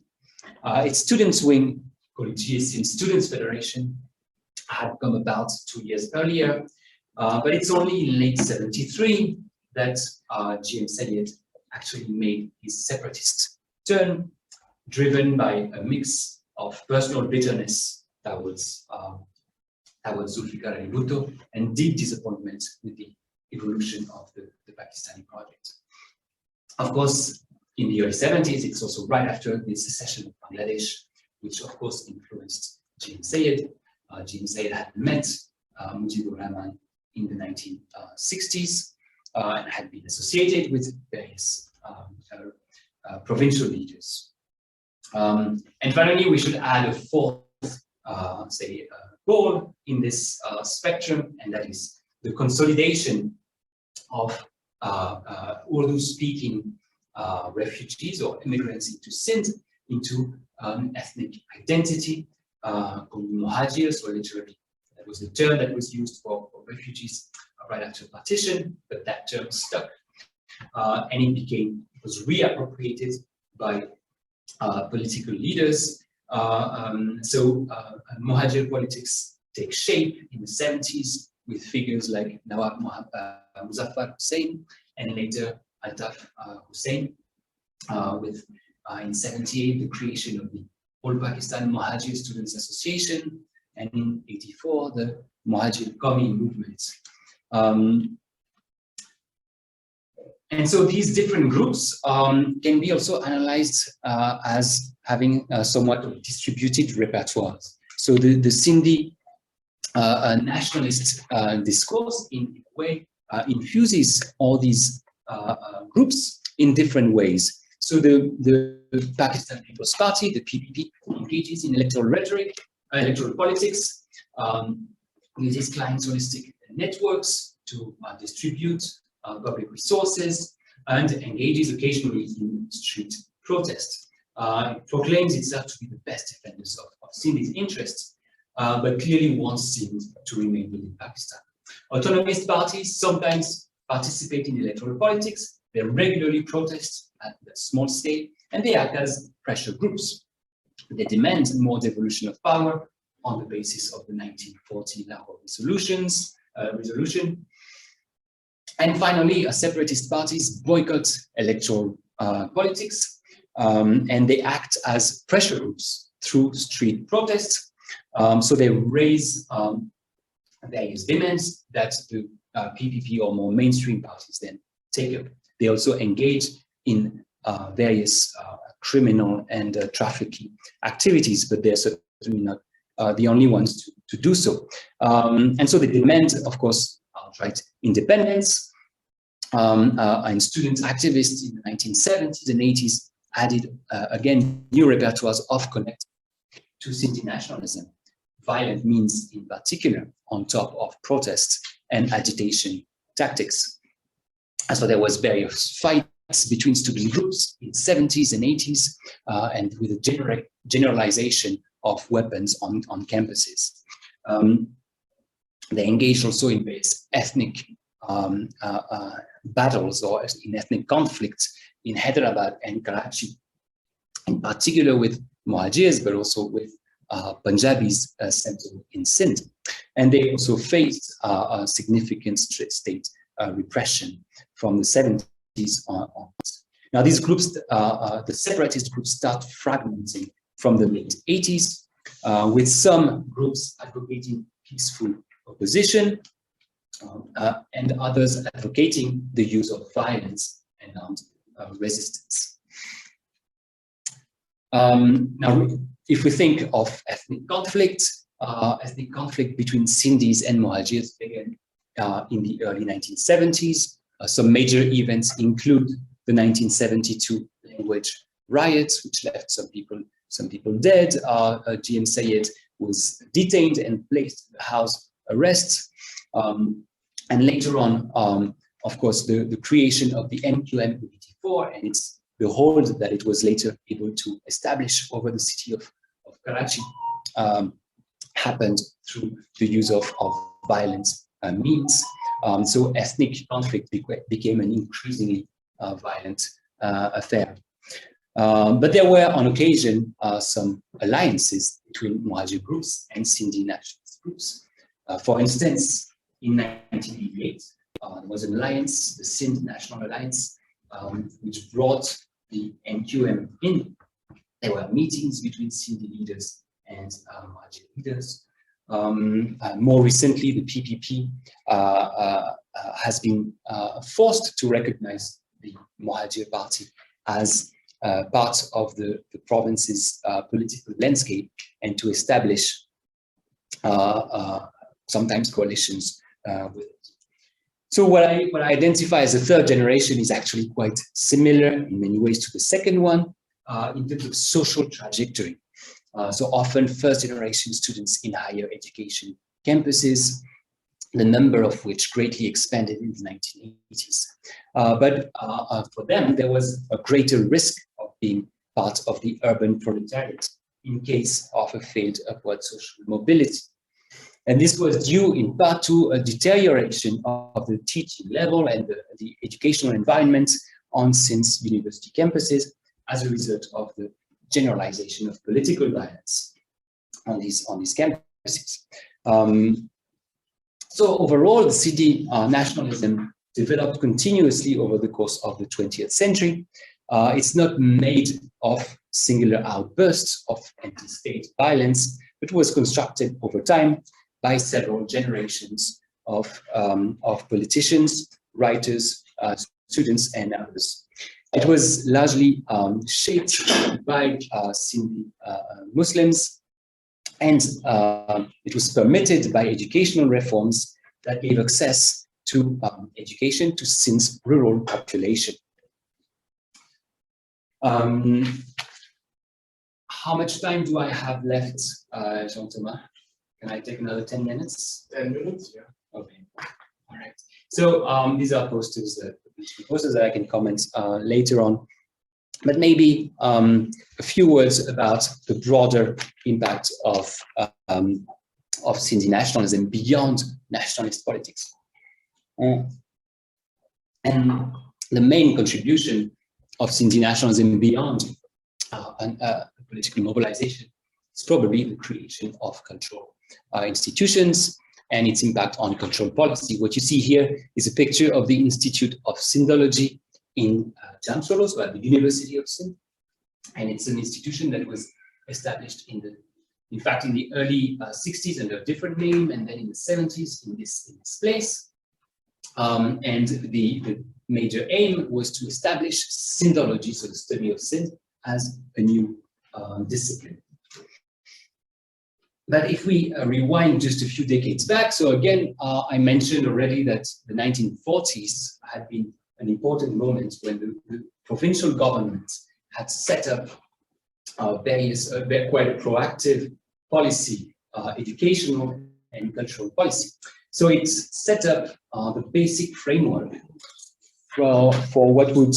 Its students' wing, called Jie Sindh Students' Federation, had come about 2 years earlier, but it's only in late 73 that GM Sayed actually made his separatist turn, driven by a mix of personal bitterness towards Zulfikar Ali Bhutto and deep disappointment with the evolution of the Pakistani project. Of course, in the early 70s, it's also right after the secession of Bangladesh, which of course influenced GM Sayed. GM Sayed had met Mujibur Rahman in the 1960s and had been associated with various provincial leaders. And finally, we should add a fourth, goal in this spectrum, and that is the consolidation of Urdu-speaking refugees or immigrants into Sindh, into ethnic identity, called Mohajirs, or literally that was the term that was used for refugees right after partition, but that term stuck, and it was reappropriated by political leaders. Mohajir politics take shape in the 70s with figures like Nawab Muzaffar Hussain and later Altaf Hussain, with in 78 the creation of the All Pakistan Mohajir Students Association, and in 84 the Mohajir Qawmi movement. And so these different groups can be also analyzed as having somewhat of distributed repertoires. So the Sindhi nationalist discourse in a way infuses all these groups in different ways. So the Pakistan People's Party, the PPP, engages in electoral rhetoric, electoral politics, uses clientelistic networks to distribute public resources, and engages occasionally in street protests. It proclaims itself to be the best defenders of Sindhi's interests, but clearly wants Sindh to remain within Pakistan. Autonomist parties sometimes participate in electoral politics. They regularly protest at a small scale, and they act as pressure groups. They demand more devolution of power on the basis of the 1940 Lahore resolution. And finally, separatist parties boycott electoral politics, and they act as pressure groups through street protests. So they raise various demands that the PPP or more mainstream parties then take up. They also engage in various criminal and trafficking activities, but they're certainly not the only ones to do so. And so they demand, of course, outright independence, and student activists in the 1970s and 80s added, again, new repertoires of connect to Sindhi nationalism, violent means in particular, on top of protests and agitation tactics. And so there was various fights between student groups in the 70s and 80s, and with a generalization of weapons on campuses. They engaged also in various ethnic battles or in ethnic conflicts in Hyderabad and Karachi, in particular with Mohajirs, but also with Punjabis centered in Sindh. And they also faced significant state repression from the 70s onwards. Now these groups, the separatist groups, start fragmenting from the late 80s, with some groups advocating peaceful opposition, and others advocating the use of violence and armed resistance. Now, If we think of ethnic conflict between Sindhis and Mohajirs began in the early 1970s. Some major events include the 1972 language riots, which left some people dead. GM Sayed was detained and placed in house arrest. And later on, of course, the creation of the MQM in 1984 and the hold that it was later able to establish over the city of Karachi happened through the use of violent means. So ethnic conflict became an increasingly violent affair. But there were on occasion some alliances between Mohajir groups and Sindhi nationalist groups. For instance, in 1988, there was an alliance, the Sindh National Alliance, which brought the MQM in. There were meetings between Sindhi leaders and Mohajir leaders. More recently, the PPP has been forced to recognize the Mohajir party as part of the province's political landscape and to establish sometimes coalitions with it. So what I identify as a third generation is actually quite similar in many ways to the second one in terms of social trajectory. So often first generation students in higher education campuses, the number of which greatly expanded in the 1980s. But for them, there was a greater risk of being part of the urban proletariat in case of a failed upward social mobility. And this was due in part to a deterioration of the teaching level and the educational environment on Sindh's university campuses as a result of the generalization of political violence on these campuses. So overall, the Sindhi nationalism developed continuously over the course of the 20th century. It's not made of singular outbursts of anti-state violence, but was constructed over time by several generations of politicians, writers, students, and others. It was largely shaped by Sindhi Muslims, and it was permitted by educational reforms that gave access to education to Sindh's rural population. How much time do I have left, Jean-Thomas? Can I take another 10 minutes? 10 minutes, yeah. Okay, all right. So these are posters that I can comment later on. But maybe a few words about the broader impact of Sindhi nationalism beyond nationalist politics. And the main contribution of Sindhi nationalism beyond political mobilization is probably the creation of control institutions and its impact on control policy. What you see here is a picture of the Institute of Sindhology in Jamshoro, so at the University of Sindh. And it's an institution that was established in the early 60s under a different name, and then in the 70s in this place. And the major aim was to establish Sindhology, so the study of Sindh, as a new discipline. But if we rewind just a few decades back, so again, I mentioned already that the 1940s had been an important moment when the provincial government had set up various, quite a proactive policy, educational and cultural policy. So it's set up the basic framework for what would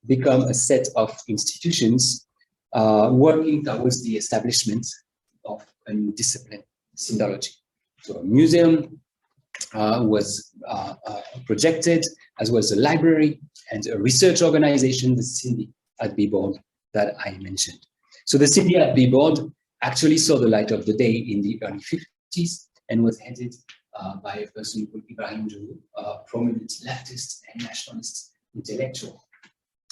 become a set of institutions working towards the establishment of a new discipline, Sindhology. So a museum was projected, as well as a library and a research organization, the Sindhi Adbi Board that I mentioned. So the Sindhi Adbi Board actually saw the light of the day in the early 50s and was headed by a person called Ibrahim Julu, a prominent leftist and nationalist intellectual.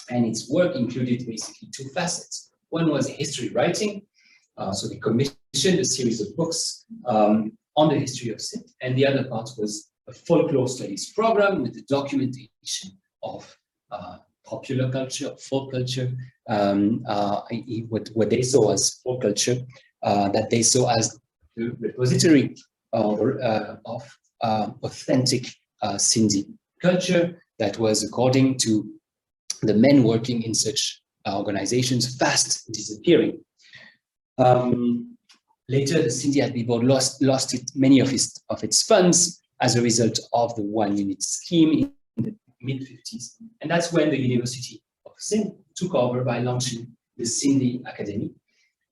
And its work included basically two facets. One was history writing, so they commissioned a series of books on the history of Sindh, and the other part was a folklore studies program with the documentation of popular culture, folk culture, what they saw as folk culture, that they saw as the repository of authentic Sindhi culture that was, according to the men working in such organizations, fast disappearing. Later, the Sindhi Admi Board lost many of its funds as a result of the one unit scheme in the mid-50s. And that's when the University of Sindh took over by launching the Sindhi Academy,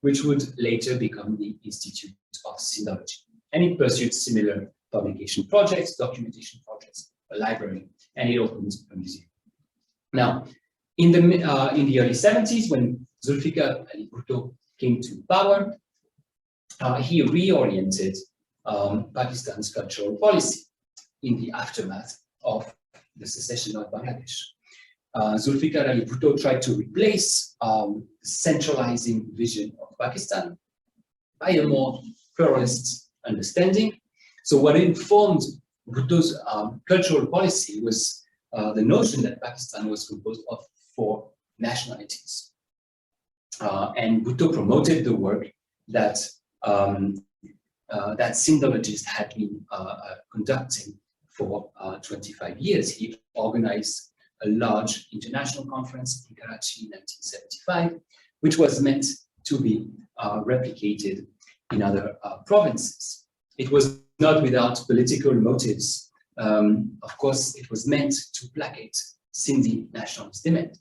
which would later become the Institute of Sindhology. And it pursued similar publication projects, documentation projects, a library, and it opened a museum. Now, in the early 70s, when Zulfikar Ali Bhutto came to power, he reoriented Pakistan's cultural policy in the aftermath of the secession of Bangladesh. Zulfikar Ali Bhutto tried to replace the centralizing vision of Pakistan by a more pluralist understanding. So what informed Bhutto's cultural policy was the notion that Pakistan was composed of 4 nationalities. And Bhutto promoted the work that that Sindhologists had been conducting for 25 years. He organized a large international conference in Karachi in 1975, which was meant to be replicated in other provinces. It was not without political motives. Of course, it was meant to placate Sindhi nationalist demand.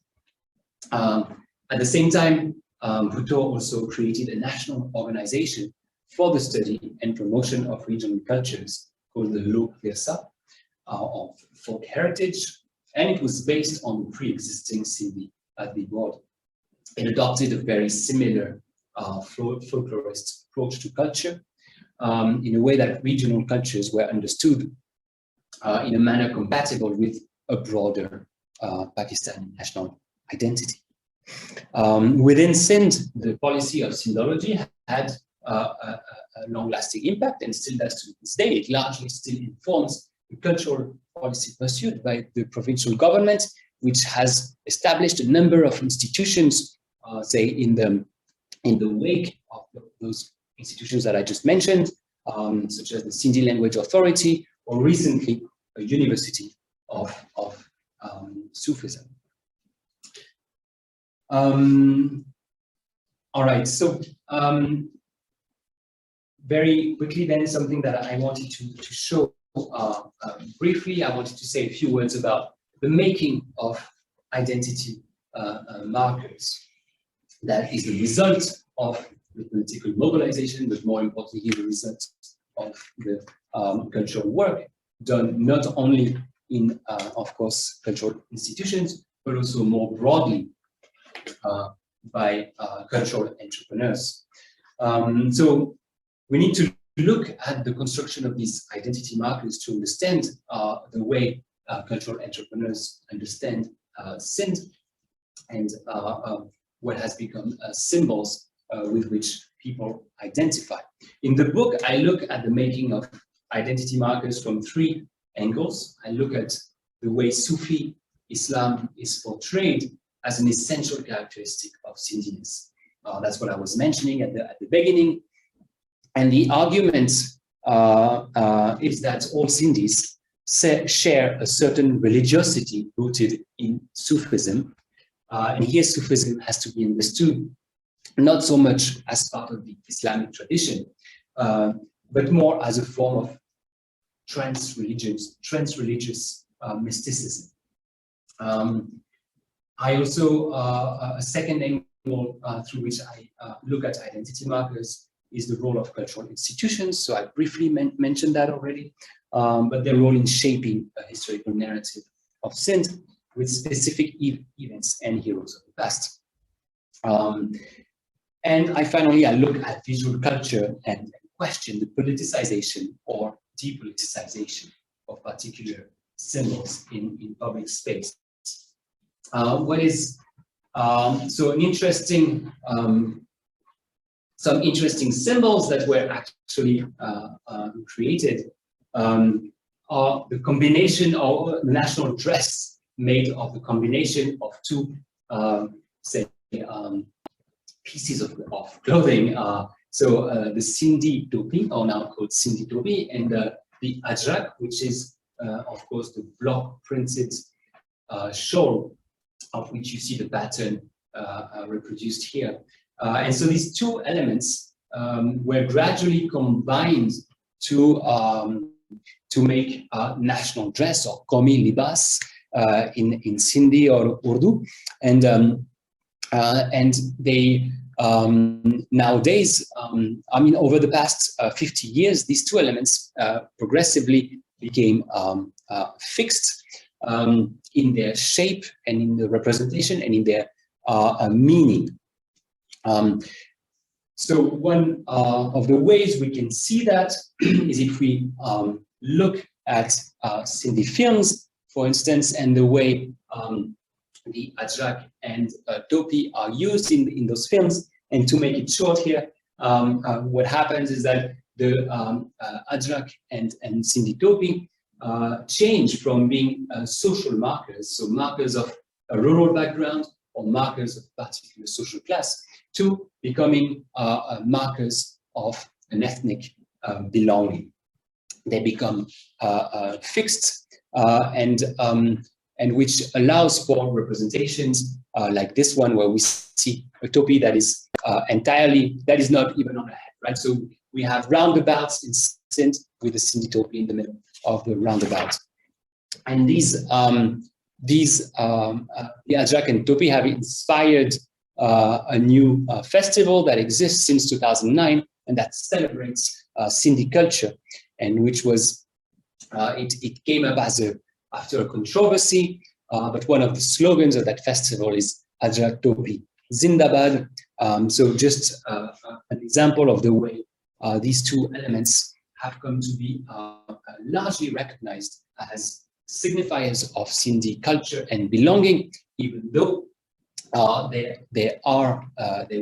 At the same time, Bhutto also created a national organization for the study and promotion of regional cultures called the Lok Virsa, of folk heritage, and it was based on the pre-existing Sindhi Admi Board. It adopted a very similar folklorist approach to culture, in a way that regional cultures were understood in a manner compatible with a broader Pakistani national identity. Within Sindh, the policy of Sindhology had a long-lasting impact and still does to this day. It largely still informs the cultural policy pursued by the provincial government, which has established a number of institutions, say in the wake of those institutions that I just mentioned, such as the Sindhi Language Authority, or recently a University of Sufism. All right, so very quickly then, something that I wanted to show briefly. I wanted to say a few words about the making of identity markers. That is the result of the political mobilization, but more importantly, the result of the cultural work done not only in, of course, cultural institutions, but also more broadly by cultural entrepreneurs. So we need to look at the construction of these identity markers to understand the way cultural entrepreneurs understand Sindh and what has become symbols with which people identify. In the book, I look at the making of identity markers from 3 angles. I look at the way Sufi Islam is portrayed as an essential characteristic of Sindhiness. That's what I was mentioning at the beginning. And the argument is that all Sindhis share a certain religiosity rooted in Sufism. And here Sufism has to be understood not so much as part of the Islamic tradition, but more as a form of trans-religious mysticism. I also, a second angle through which I look at identity markers is the role of cultural institutions. So I briefly mentioned that already, but their role in shaping a historical narrative of Sindh with specific events and heroes of the past. And I look at visual culture and question the politicization or depoliticization of particular symbols in public space. What is so an interesting, some interesting symbols that were actually created are the combination of national dress made of the combination of two, say, pieces of clothing. The Sindhi topi, or now called Sindhi topi, and the Ajrak, which is, of course, the block printed shawl, of which you see the pattern reproduced here. And so these two elements were gradually combined to make national dress, or qawmi libas in Sindhi or Urdu, and they nowadays, I mean, over the past 50 years, these two elements progressively became fixed in their shape and in the representation and in their meaning. So one of the ways we can see that is if we look at Sindhi films, for instance, and the way the Ajrak and topi are used in those films. And to make it short here, what happens is that the Ajrak and Sindhi topi change from being social markers, so markers of a rural background or markers of particular social class, to becoming markers of an ethnic belonging. They become fixed and which allows for representations like this one, where we see a topi that is entirely, that is not even on a head, right? So we have roundabouts in Sindh with the Sindhi topi in the middle of the roundabout. And the Ajrak and topi have inspired a new festival that exists since 2009, and that celebrates Sindhi culture, and which was, it came up after a controversy, but one of the slogans of that festival is Ajrak topi Zindabad. So just an example of the way these two elements have come to be largely recognized as signifiers of Sindhi culture and belonging, even though they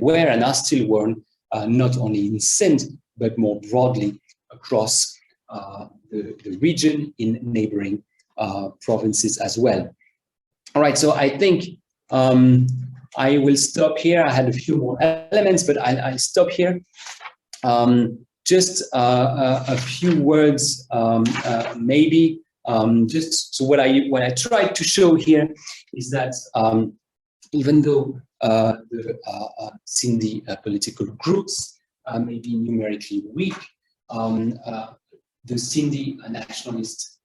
were and are still worn not only in Sindh, but more broadly across the region in neighboring provinces as well. All right, so I think I will stop here. I had a few more elements, but I'll stop here. Just a few words, maybe. Just so what I tried to show here is that even though the Sindhi political groups may be numerically weak, the Sindhi nationalist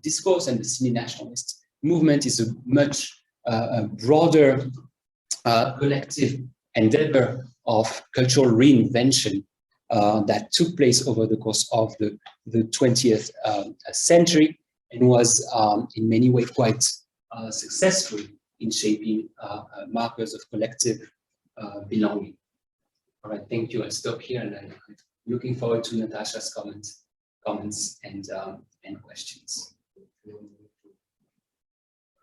discourse and the Sindhi nationalist movement is a much broader collective endeavor of cultural reinvention that took place over the course of the 20th century, and was in many ways quite successful in shaping markers of collective belonging. All right, thank you. I'll stop here, and I'm looking forward to Natasha's comments and questions.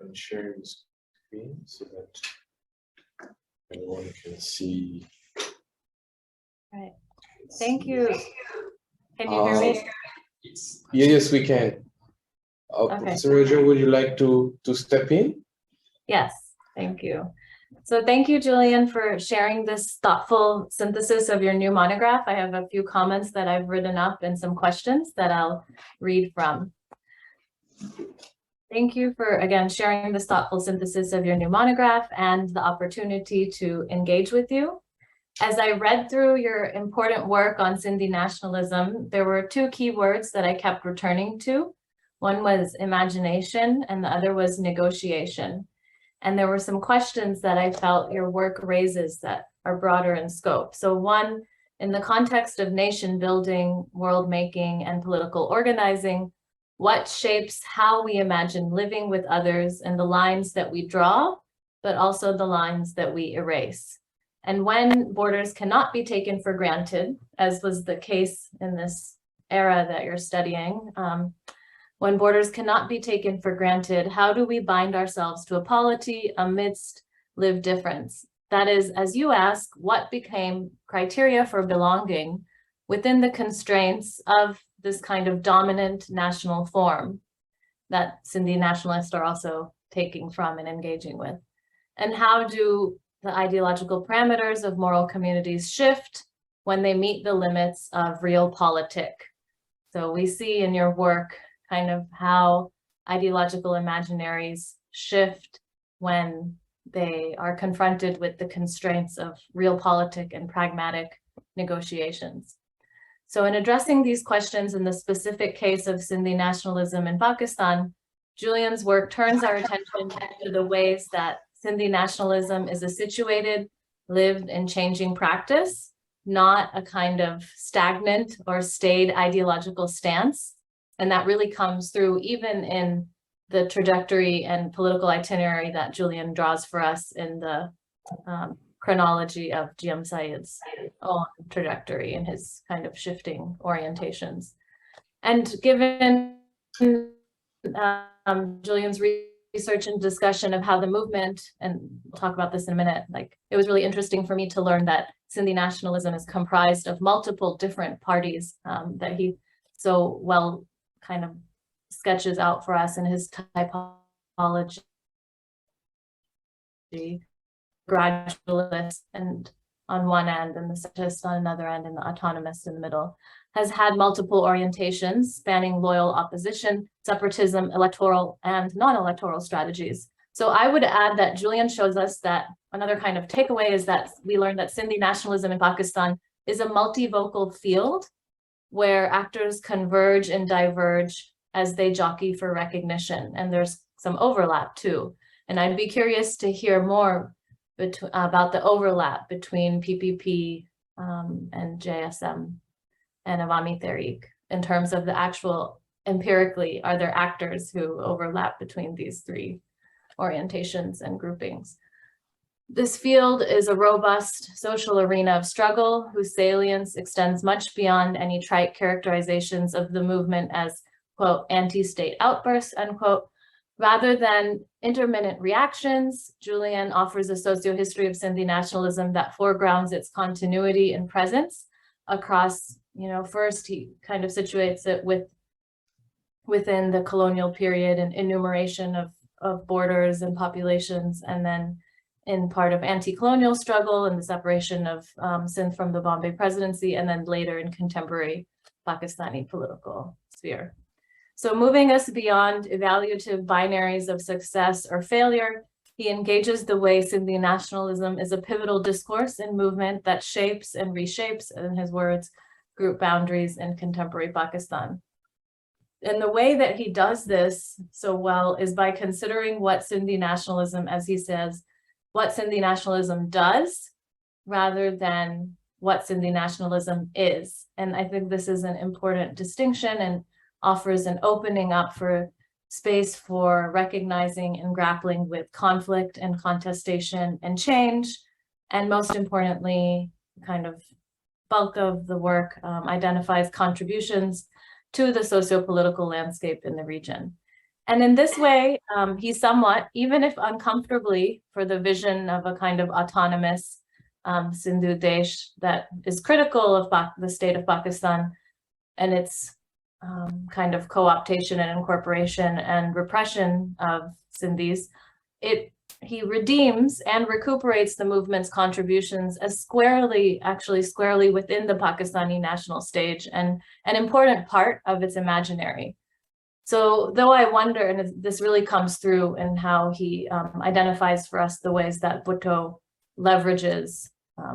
I'm sharing the screen so that everyone can see. Right. Thank you. Can you hear me? Yes, we can. Okay. Professor Ajrak, would you like to step in? Yes, thank you. So thank you, Julien, for sharing this thoughtful synthesis of your new monograph. I have a few comments that I've written up and some questions that I'll read from. Thank you for, again, sharing this thoughtful synthesis of your new monograph and the opportunity to engage with you. As I read through your important work on Sindhi nationalism, there were two key words that I kept returning to. One was imagination, and the other was negotiation. And there were some questions that I felt your work raises that are broader in scope. So one, in the context of nation building, world making, and political organizing, what shapes how we imagine living with others and the lines that we draw, but also the lines that we erase? And when borders cannot be taken for granted, as was the case in this era that you're studying, when borders cannot be taken for granted, how do we bind ourselves to a polity amidst lived difference? That is, as you ask, what became criteria for belonging within the constraints of this kind of dominant national form that Sindhi nationalists are also taking from and engaging with? And how do the ideological parameters of moral communities shift when they meet the limits of realpolitik? So we see in your work kind of how ideological imaginaries shift when they are confronted with the constraints of realpolitik and pragmatic negotiations. So in addressing these questions in the specific case of Sindhi nationalism in Pakistan, Julien's work turns our attention to the ways that Sindhi nationalism is a situated, lived, and changing practice, not a kind of stagnant or staid ideological stance. And that really comes through even in the trajectory and political itinerary that Julien draws for us in the chronology of GM Said's own trajectory and his kind of shifting orientations. And given Julien's research and discussion of how the movement, and we'll talk about this in a minute, like it was really interesting for me to learn that Sindhi nationalism is comprised of multiple different parties that he so well kind of sketches out for us in his typology, gradualist and on one end and the secessionist on another end and the autonomist in the middle, has had multiple orientations spanning loyal opposition, separatism, electoral and non-electoral strategies. So I would add that Julien shows us that another kind of takeaway is that we learned that Sindhi nationalism in Pakistan is a multivocal field where actors converge and diverge as they jockey for recognition. And there's some overlap too. And I'd be curious to hear more about the overlap between PPP and JSM and Awami Tehreek in terms of the actual, empirically, are there actors who overlap between these three orientations and groupings? This field is a robust social arena of struggle whose salience extends much beyond any trite characterizations of the movement as, quote, anti-state outbursts, unquote. Rather than intermittent reactions, Julien offers a socio-history of Sindhi nationalism that foregrounds its continuity and presence across, first he kind of situates it within the colonial period and enumeration of borders and populations, and then in part of anti-colonial struggle and the separation of Sindh from the Bombay presidency, and then later in contemporary Pakistani political sphere. So moving us beyond evaluative binaries of success or failure, he engages the way Sindhi nationalism is a pivotal discourse and movement that shapes and reshapes, in his words, group boundaries in contemporary Pakistan. And the way that he does this so well is by considering what Sindhi nationalism, as he says, what Sindhi nationalism does rather than what Sindhi nationalism is. And I think this is an important distinction and offers an opening up for space for recognizing and grappling with conflict and contestation and change. And most importantly, kind of bulk of the work identifies contributions to the socio-political landscape in the region. And in this way, he somewhat, even if uncomfortably, for the vision of a kind of autonomous Sindhu Desh that is critical of the state of Pakistan and its kind of co-optation and incorporation and repression of Sindhis, he redeems and recuperates the movement's contributions as squarely within the Pakistani national stage and an important part of its imaginary. So though I wonder, and this really comes through in how he identifies for us the ways that Bhutto leverages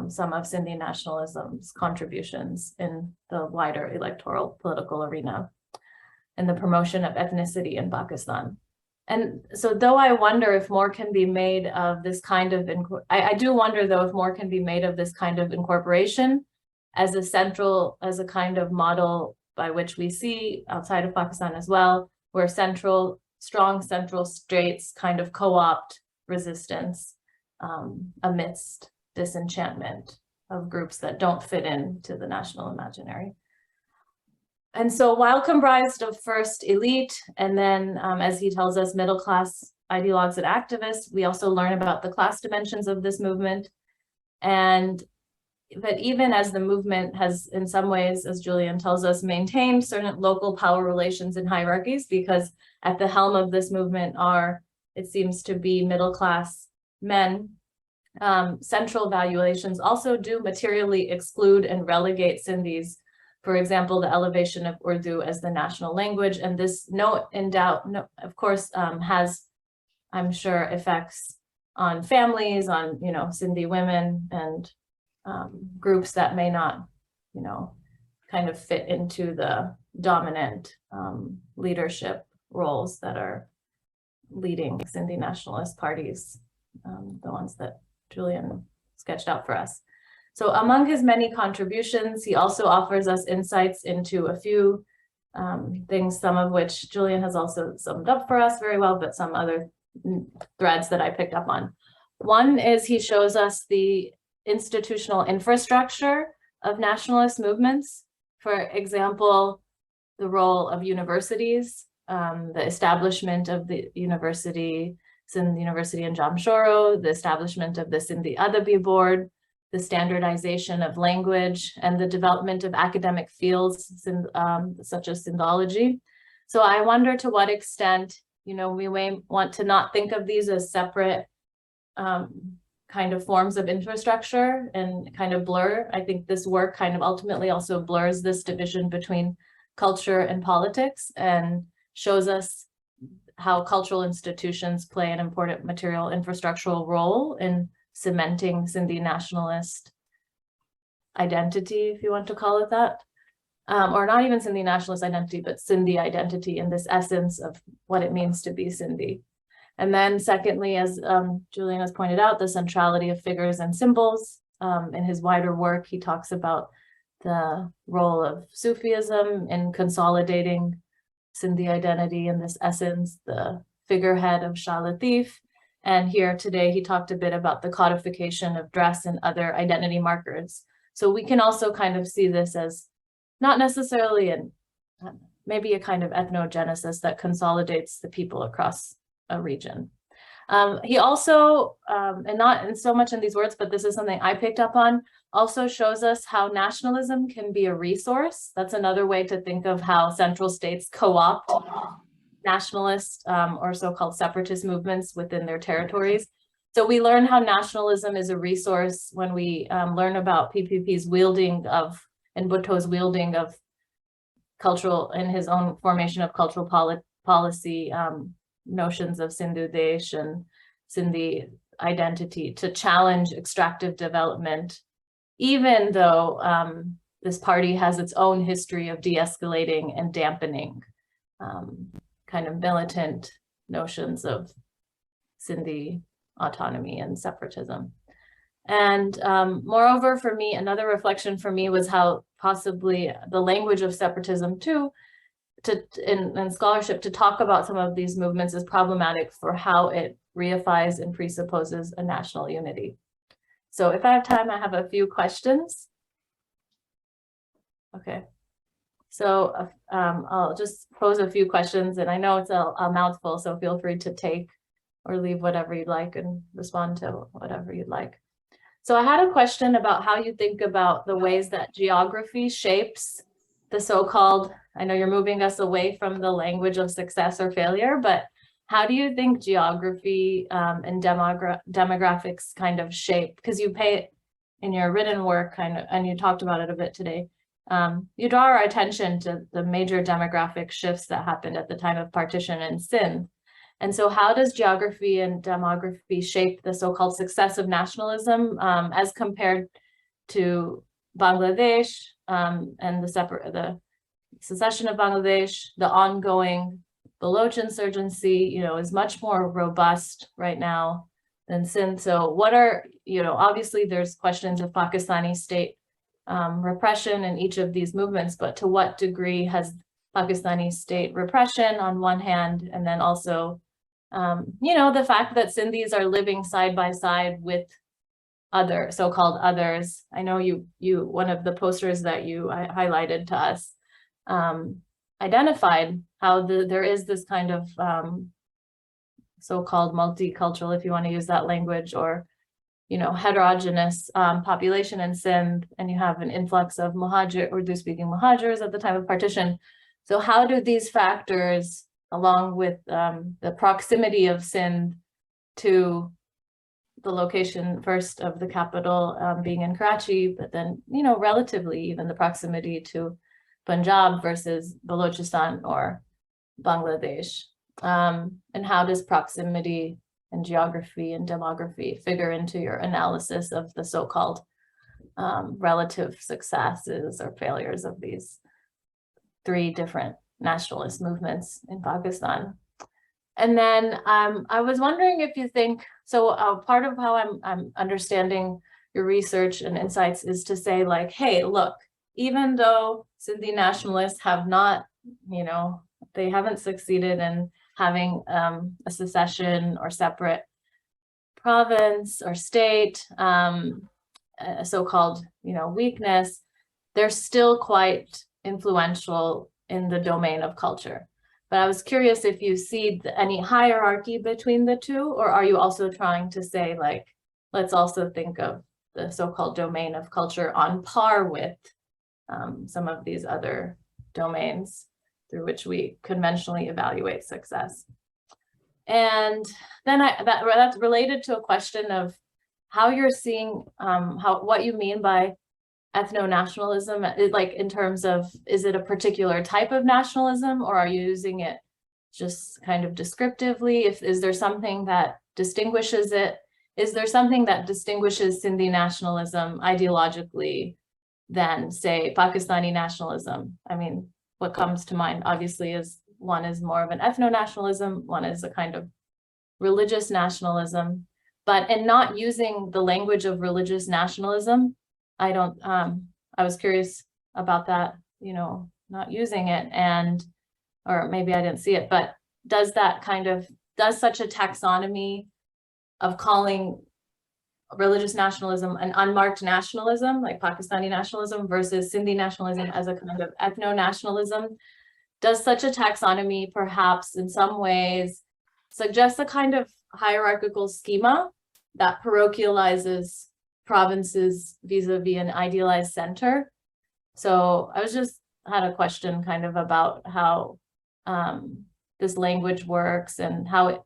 some of Sindhi nationalism's contributions in the wider electoral political arena and the promotion of ethnicity in Pakistan. And so though I wonder if more can be made of this kind of, I do wonder though if more can be made of this kind of incorporation as a kind of model by which we see outside of Pakistan as well, where strong central states kind of co-opt resistance amidst disenchantment of groups that don't fit into the national imaginary. And so while comprised of first elite, and then as he tells us, middle class ideologues and activists, we also learn about the class dimensions of this movement. But even as the movement has, in some ways, as Julien tells us, maintained certain local power relations and hierarchies, because at the helm of this movement are it seems to be middle-class men, central valuations also do materially exclude and relegate Sindhis. For example, the elevation of Urdu as the national language, and this, of course, has, I'm sure, effects on families, on, Sindhi women and groups that may not, kind of fit into the dominant leadership roles that are leading Sindhi nationalist parties, the ones that Julien sketched out for us. So among his many contributions, he also offers us insights into a few things, some of which Julien has also summed up for us very well, but some other threads that I picked up on. One is he shows us the institutional infrastructure of nationalist movements. For example, the role of universities, the establishment of the university, Sindh University in Jamshoro, the establishment of the Sindhi Adabi Board, the standardization of language, and the development of academic fields such as Sindhology. So I wonder to what extent, we may want to not think of these as separate kind of forms of infrastructure and kind of blur. I think this work kind of ultimately also blurs this division between culture and politics and shows us how cultural institutions play an important material infrastructural role in cementing Sindhi nationalist identity, if you want to call it that, or not even Sindhi nationalist identity, but Sindhi identity in this essence of what it means to be Sindhi. And then secondly, as Julien has pointed out, the centrality of figures and symbols. In his wider work, he talks about the role of Sufism in consolidating Sindhi identity in this essence, the figurehead of Shah Latif. And here today, he talked a bit about the codification of dress and other identity markers. So we can also kind of see this as not necessarily maybe a kind of ethnogenesis that consolidates the people across a region. He also, and not in so much in these words, but this is something I picked up on, also shows us how nationalism can be a resource. That's another way to think of how central states co-opt nationalist or so-called separatist movements within their territories. So we learn how nationalism is a resource when we learn about PPP's wielding of, and Bhutto's wielding of cultural, in his own formation of cultural policy, notions of Sindhu Desh and Sindhi identity to challenge extractive development, even though this party has its own history of de-escalating and dampening kind of militant notions of Sindhi autonomy and separatism. And moreover, for me, another reflection for me was how possibly the language of separatism too, in scholarship, to talk about some of these movements is problematic for how it reifies and presupposes a national unity. So if I have time, I have a few questions. Okay. So I'll just pose a few questions, and I know it's a mouthful, so feel free to take or leave whatever you'd like and respond to whatever you'd like. So I had a question about how you think about the ways that geography shapes the so-called, I know you're moving us away from the language of success or failure, but how do you think geography and demographics kind of shape, because you pay it in your written work kind of, and you talked about it a bit today, you draw our attention to the major demographic shifts that happened at the time of partition in Sindh. And so how does geography and demography shape the so-called success of nationalism as compared to Bangladesh and the secession of Bangladesh, the ongoing Baloch insurgency, is much more robust right now than Sindh. So what are, obviously there's questions of Pakistani state repression in each of these movements, but to what degree has Pakistani state repression on one hand, and then also, the fact that Sindhis are living side by side with other so-called others. I know you one of the posters that you highlighted to us identified how there is this kind of so-called multicultural, if you want to use that language, or heterogeneous population in Sindh, and you have an influx of Urdu-speaking Muhajirs at the time of partition. So how do these factors along with the proximity of Sindh to the location first of the capital being in Karachi, but then, you know, relatively even the proximity to Punjab versus Balochistan or Bangladesh. And how does proximity and geography and demography figure into your analysis of the so-called relative successes or failures of these three different nationalist movements in Pakistan? And then I was wondering if you think, so part of how I'm understanding your research and insights is to say like, hey, look, even though Sindhi nationalists have not, you know, they haven't succeeded in having a secession or separate province or state, a so-called, you know, weakness, they're still quite influential in the domain of culture. But I was curious if you see any hierarchy between the two, or are you also trying to say like, let's also think of the so-called domain of culture on par with some of these other domains through which we conventionally evaluate success. And then that's related to a question of how you're seeing what you mean by ethno-nationalism, like in terms of, is it a particular type of nationalism, or are you using it just kind of descriptively? Is there something that distinguishes it? Is there something that distinguishes Sindhi nationalism ideologically than, say, Pakistani nationalism? I mean, what comes to mind obviously is one is more of an ethno-nationalism, one is a kind of religious nationalism, but in not using the language of religious nationalism, I was curious about that, you know, not using it, and, or maybe I didn't see it, but does such a taxonomy of calling religious nationalism an unmarked nationalism, like Pakistani nationalism versus Sindhi nationalism as a kind of ethno-nationalism, does such a taxonomy perhaps in some ways suggest a kind of hierarchical schema that parochializes provinces vis-a-vis an idealized center? So I had a question kind of about how this language works and how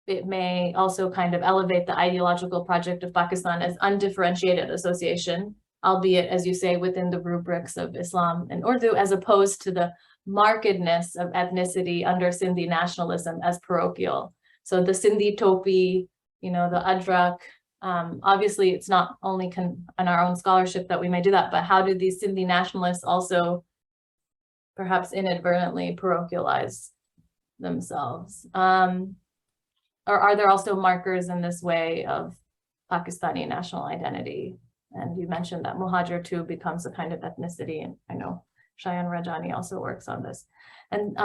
it may also kind of elevate the ideological project of Pakistan as undifferentiated association, albeit, as you say, within the rubrics of Islam and Urdu, as opposed to the markedness of ethnicity under Sindhi nationalism as parochial. So the Sindhi topi, you know, the Ajrak, obviously it's not only in our own scholarship that we may do that, but how do these Sindhi nationalists also perhaps inadvertently parochialize themselves? Or are there also markers in this way of Pakistani national identity? And you mentioned that Muhajir too becomes a kind of ethnicity, and I know Shayan Rajani also works on this. And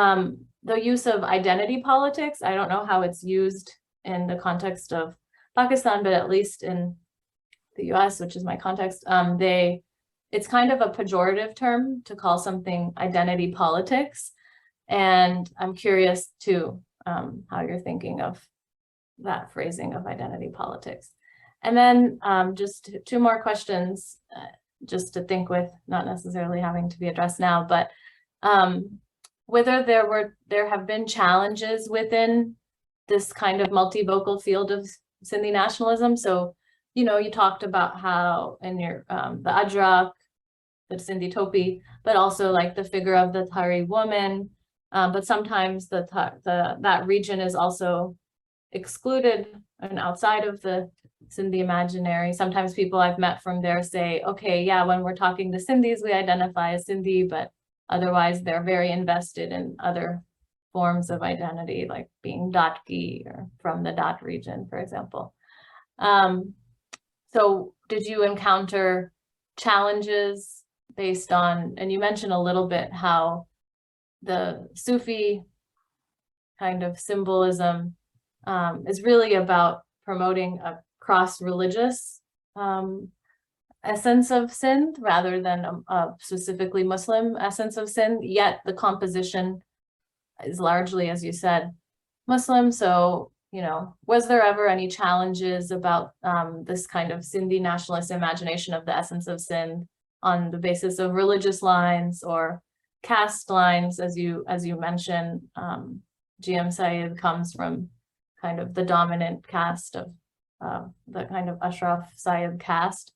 the use of identity politics, I don't know how it's used in the context of Pakistan, but at least in the US, which is my context, it's kind of a pejorative term to call something identity politics. And I'm curious too, how you're thinking of that phrasing of identity politics. And then just two more questions, just to think with, not necessarily having to be addressed now, but whether there have been challenges within this kind of multivocal field of Sindhi nationalism. So, you know, you talked about how in your the Ajrak, the Sindhi topi, but also like the figure of the Thari woman, but sometimes that region is also excluded and outside of the Sindhi imaginary. Sometimes people I've met from there say, okay, yeah, when we're talking to Sindhis, we identify as Sindhi, but otherwise they're very invested in other forms of identity, like being Datki or from the Dat region, for example. So did you encounter challenges based on, and you mentioned a little bit how the Sufi kind of symbolism is really about promoting a cross-religious essence of Sindh rather than a specifically Muslim essence of Sindh, yet the composition is largely, as you said, Muslim. So, you know, was there ever any challenges about this kind of Sindhi nationalist imagination of the essence of Sindh on the basis of religious lines or caste lines, as you mentioned, GM Syed comes from kind of the dominant caste of the kind of Ashraf Syed caste.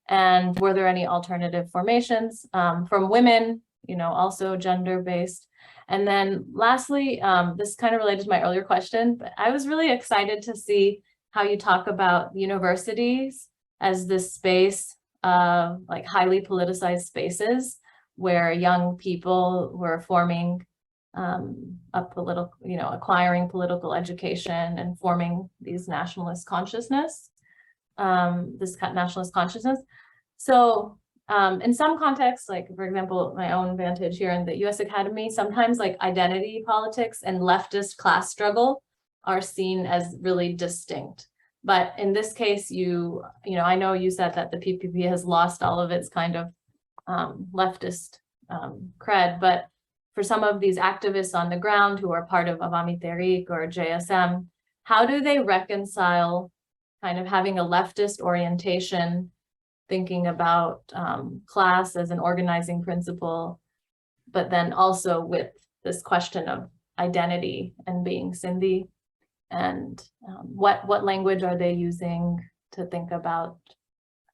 And were there any alternative formations from women, also gender-based? And then lastly, this kind of related to my earlier question, but I was really excited to see how you talk about universities as this space of like highly politicized spaces where young people were forming a political, acquiring political education and forming these nationalist consciousness, nationalist consciousness. So in some contexts, like for example, my own vantage here in the US Academy, sometimes like identity politics and leftist class struggle are seen as really distinct. But in this case, I know you said that the PPP has lost all of its kind of leftist cred, but for some of these activists on the ground who are part of Awami Tehreek or JSM, how do they reconcile kind of having a leftist orientation, thinking about class as an organizing principle, but then also with this question of identity and being Sindhi? And what language are they using to think about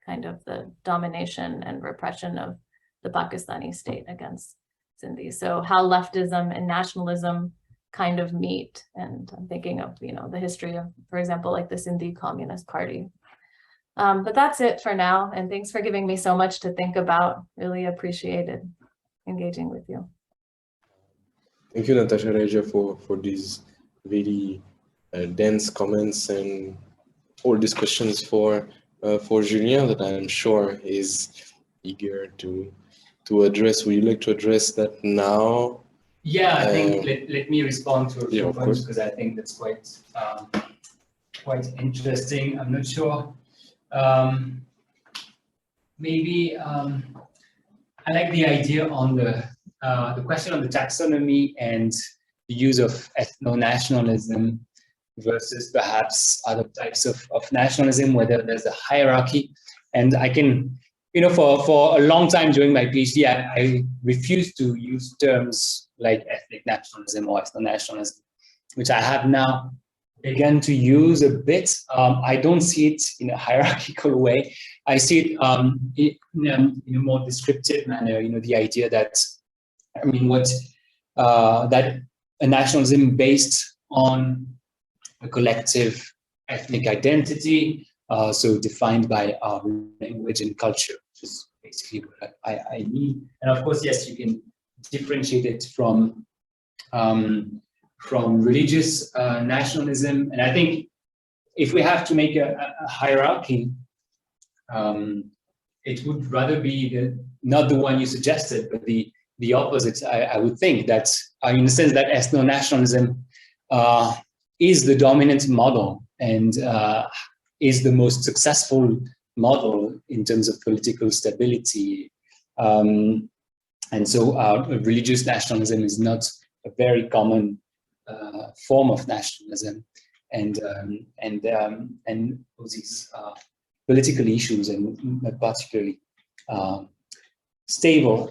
kind of the domination and repression of the Pakistani state against Sindhi? So how leftism and nationalism kind of meet. And I'm thinking of, the history of, for example, like the Sindhi Communist Party. But that's it for now. And thanks for giving me so much to think about. Really appreciated engaging with you. Thank you, Natasha Reja, for these really dense comments and all these questions for Julien that I'm sure is eager to address. Would you like to address that now? Yeah, I think let me respond to a few points, because I think that's quite interesting. I'm not sure. Maybe I like the idea on the question on the taxonomy and the use of ethno-nationalism versus perhaps other types of nationalism, whether there's a hierarchy. And I can, for a long time during my PhD, I refused to use terms like ethnic nationalism or ethno-nationalism, which I have now begun to use a bit. I don't see it in a hierarchical way. I see it in a more descriptive manner, the idea that, that a nationalism based on a collective ethnic identity, so defined by our language and culture, which is basically what I mean. And of course, yes, you can differentiate it from religious nationalism. And I think if we have to make a hierarchy, it would rather be not the one you suggested, but the opposite. I would think that, in the sense that ethno-nationalism is the dominant model and is the most successful model in terms of political stability. And so religious nationalism is not a very common form of nationalism, and these political issues and not particularly stable.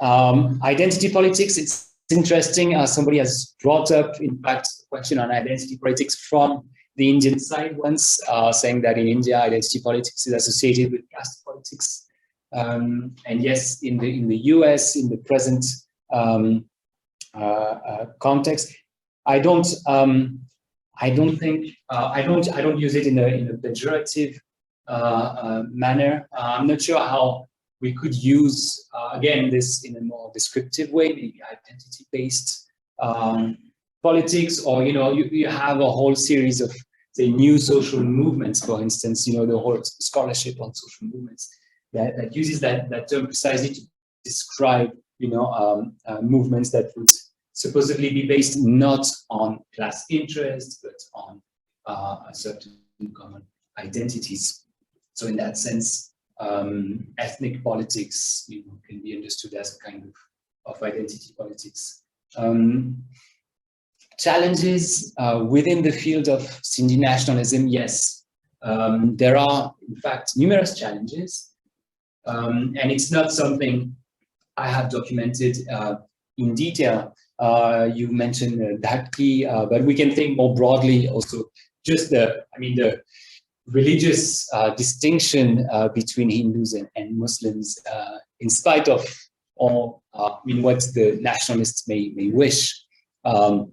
Identity politics, it's interesting. Somebody has brought up, in fact, a question on identity politics from the Indian side once, saying that in India, identity politics is associated with caste politics. And yes, in the US, in the present context, I don't use it in a pejorative manner. I'm not sure how we could use again this in a more descriptive way, maybe identity-based politics, or you have a whole series of, say, new social movements, for instance, the whole scholarship on social movements that uses that term precisely to describe movements that would supposedly be based not on class interest, but on certain common identities. So in that sense, ethnic politics can be understood as a kind of identity politics. Challenges within the field of Sindhi nationalism, yes. There are, in fact, numerous challenges. And it's not something I have documented in detail. You mentioned Dhaki, but we can think more broadly also. Just the religious distinction between Hindus and Muslims, in spite of all, what the nationalists may wish. The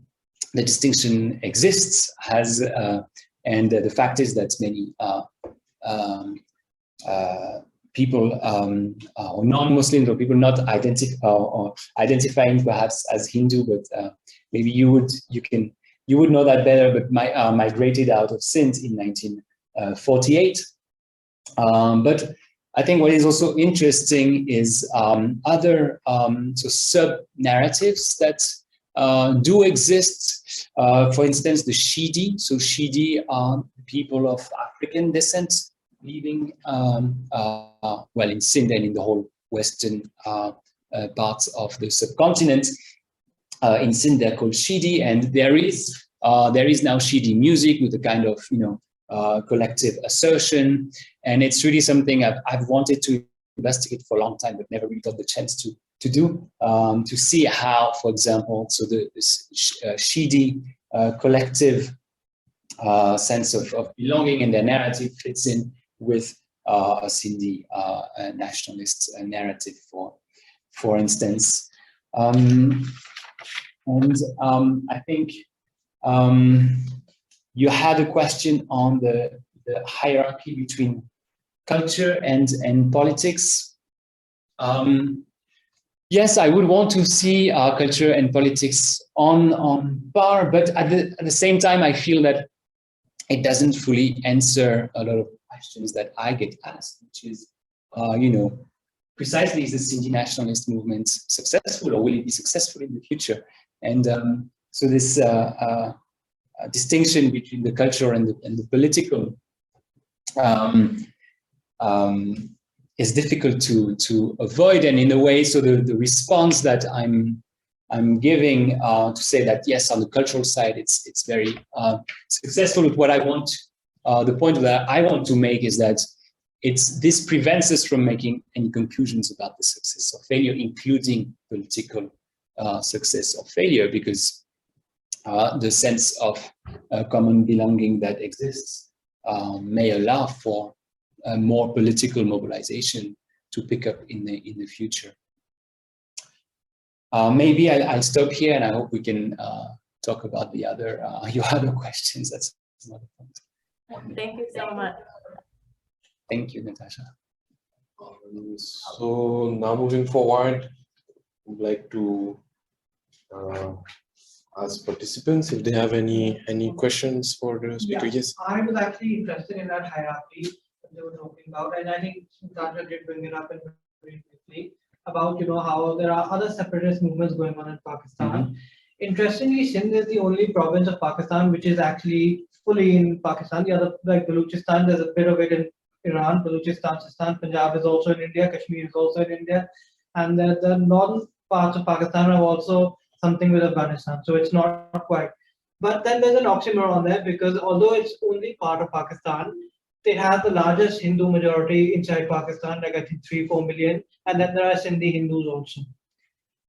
distinction exists, and the fact is that many people or non-Muslims or people not identifying perhaps as Hindu, but maybe you would know that better, but migrated out of Sindh in 1948. But I think what is also interesting is other sub-narratives that do exist. For instance, the Shidi. So Shidi are people of African descent living in Sindh and in the whole western parts of the subcontinent. In Sindh, they're called Shidi, and there is now Shidi music with a kind of collective assertion, and it's really something I've wanted to investigate for a long time, but never really got the chance to do, to see how, for example, so the Shidi collective sense of belonging and their narrative fits in with a Sindhi nationalist narrative, for instance. And I think you had a question on the hierarchy between culture and politics. Yes, I would want to see culture and politics on par, but at the same time, I feel that it doesn't fully answer a lot of questions that I get asked, which is, precisely, is the Sindhi nationalist movement successful, or will it be successful in the future? And so this distinction between the cultural and the political is difficult to avoid, and in a way, so the response that I'm giving to say that yes, on the cultural side, it's very successful with what I want. The point that I want to make is that this prevents us from making any conclusions about the success or failure, including political success or failure, because the sense of common belonging that exists may allow for more political mobilization to pick up in the future. Maybe I'll stop here, and I hope we can talk about your other questions. That's another point. Thank you so much. Thank you, Natasha. So now moving forward, I'd like to ask participants if they have any questions for the speaker. Yes. I was actually interested in that hierarchy that they were talking about, and I think Natasha did bring it up very quickly about how there are other separatist movements going on in Pakistan. Mm-hmm. Interestingly, Sindh is the only province of Pakistan which is actually fully in Pakistan. The other, like Balochistan, there's a bit of it in Iran, Balochistan, Sistan, Punjab is also in India, Kashmir is also in India, and the northern parts of Pakistan have also something with Afghanistan, so it's not quite. But then there's an oxymoron there, because although it's only part of Pakistan, it has the largest Hindu majority inside Pakistan, like I think 3-4 million, and then there are Sindhi Hindus also.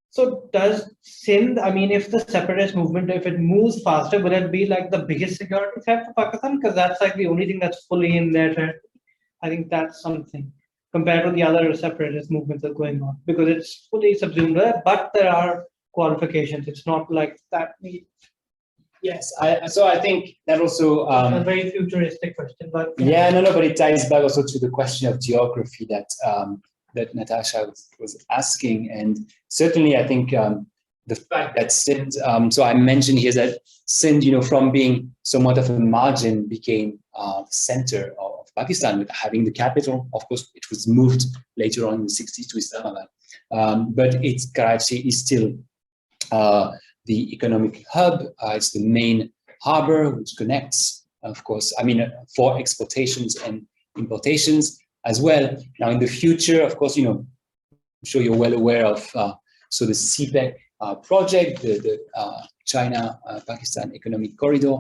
So does Sindh, if the separatist movement, if it moves faster, will it be like the biggest security threat for Pakistan? Because that's like the only thing that's fully in their territory. I think that's something compared to the other separatist movements that are going on, because it's fully subsumed there, but there are qualifications. It's not like that. Yes, so I think that also a very futuristic question, but yeah, but it ties back also to the question of geography that that Natasha was asking, and certainly I think the fact that Sindh, so I mentioned here that Sindh, from being somewhat of a margin, became the center of Pakistan, with having the capital. Of course, it was moved later on in the 60s to Islamabad, but Karachi is still the economic hub. It's the main harbor which connects, of course, for exportations and importations as well. Now, in the future, of course, I'm sure you're well aware of so the CPEC project, the China-Pakistan Economic Corridor,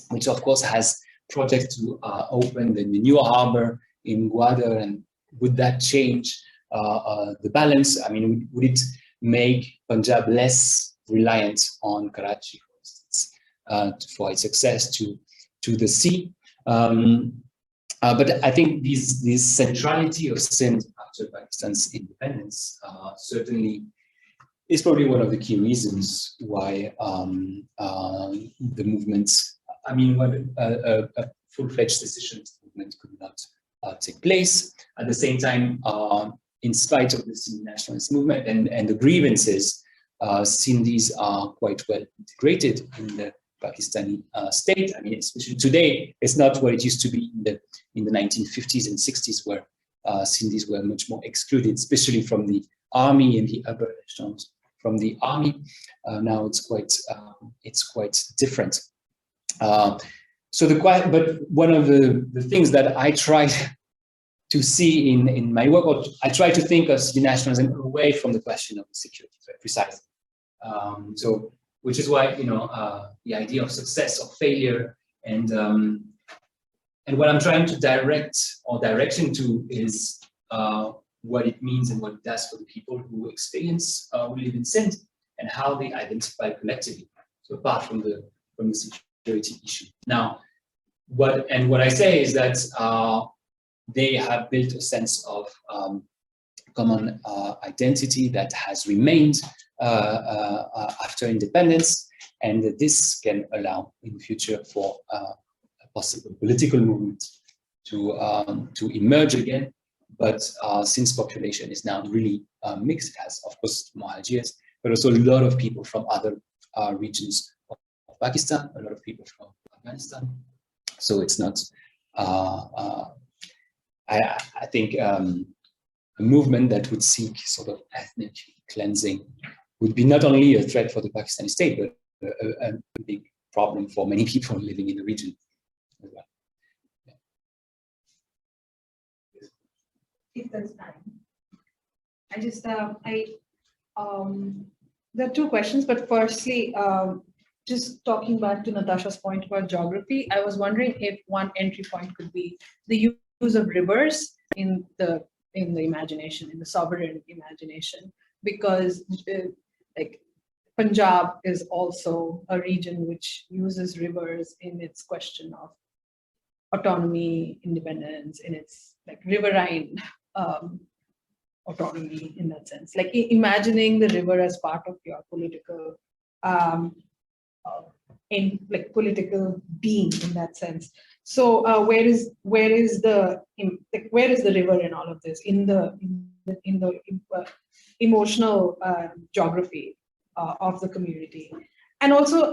which of course has projects to open the new harbor in Gwadar. And would that change the balance? Would it make Punjab less reliant on Karachi, for instance, for its access to the sea. But I think this centrality of Sindh after Pakistan's independence certainly is probably one of the key reasons why the movements, I mean, a full-fledged secession movement could not take place. At the same time, in spite of this nationalist movement and the grievances, Sindhis are quite well integrated in the Pakistani state. I mean, especially today, it's not what it used to be in the 1950s and 60s, where Sindhis were much more excluded, especially from the army and the upper echelons from the army. Now it's quite different. But one of the things that I try to see in my work, or I try to think of nationalism away from the question of security threat, precisely. Which is why, you know, the idea of success or failure and what I'm trying to direction to is what it means and what it does for the people who experience, who live in Sindh, and how they identify collectively. So apart from the security issue. Now, what I say is that they have built a sense of common identity that has remained after independence, and this can allow in the future for a possible political movement to emerge again. But since population is now really mixed, it has of course Muhajirs, but also a lot of people from other regions of Pakistan, a lot of people from Afghanistan. So it's not. I think a movement that would seek sort of ethnic cleansing would be not only a threat for the Pakistani state, but a big problem for many people living in the region as well. Yeah. If there's time, I just there are two questions, but firstly, just talking back to Natasha's point about geography, I was wondering if one entry point could be the use of rivers in the imagination, in the sovereign imagination, because like Punjab is also a region which uses rivers in its question of autonomy, independence, in its like riverine autonomy in that sense. Like imagining the river as part of your political political being in that sense. So where is the river in all of this, in the emotional geography of the community? And also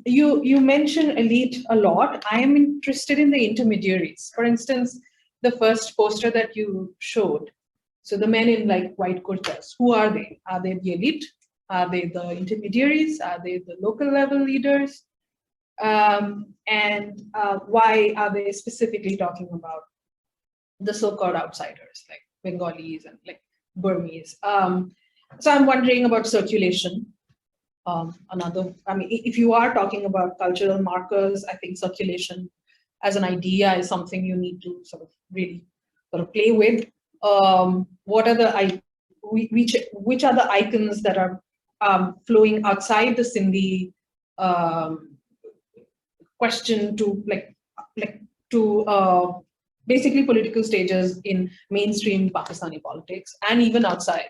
you mentioned elite a lot. I am interested in the intermediaries. For instance, the first poster that you showed, so the men in like white kurtas, who are they? Are they the elite? Are they the intermediaries? Are they the local level leaders? And why are they specifically talking about the so-called outsiders like Bengalis and like Burmese? So I'm wondering about circulation. If you are talking about cultural markers, I think circulation as an idea is something you need to sort of really sort of play with. What are which are the icons that are flowing outside the Sindhi question to basically political stages in mainstream Pakistani politics and even outside?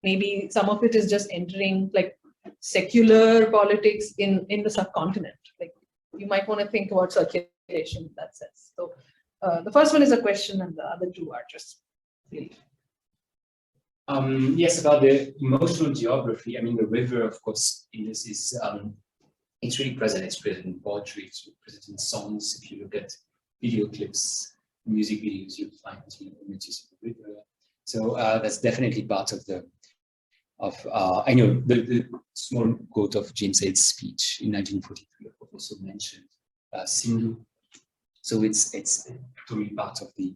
Maybe some of it is just entering like secular politics in the subcontinent. Like you might want to think about circulation in that sense. So the first one is a question and the other two are just really. Yes, about the emotional geography. I mean, the river, of course, in this is it's really present. It's present in poetry. It's present in songs. If you look at video clips, music videos, you'll find images of the river. So that's definitely part of the. I know the small quote of James Aid's speech in 1943 also mentioned Sindh. So it's totally part of the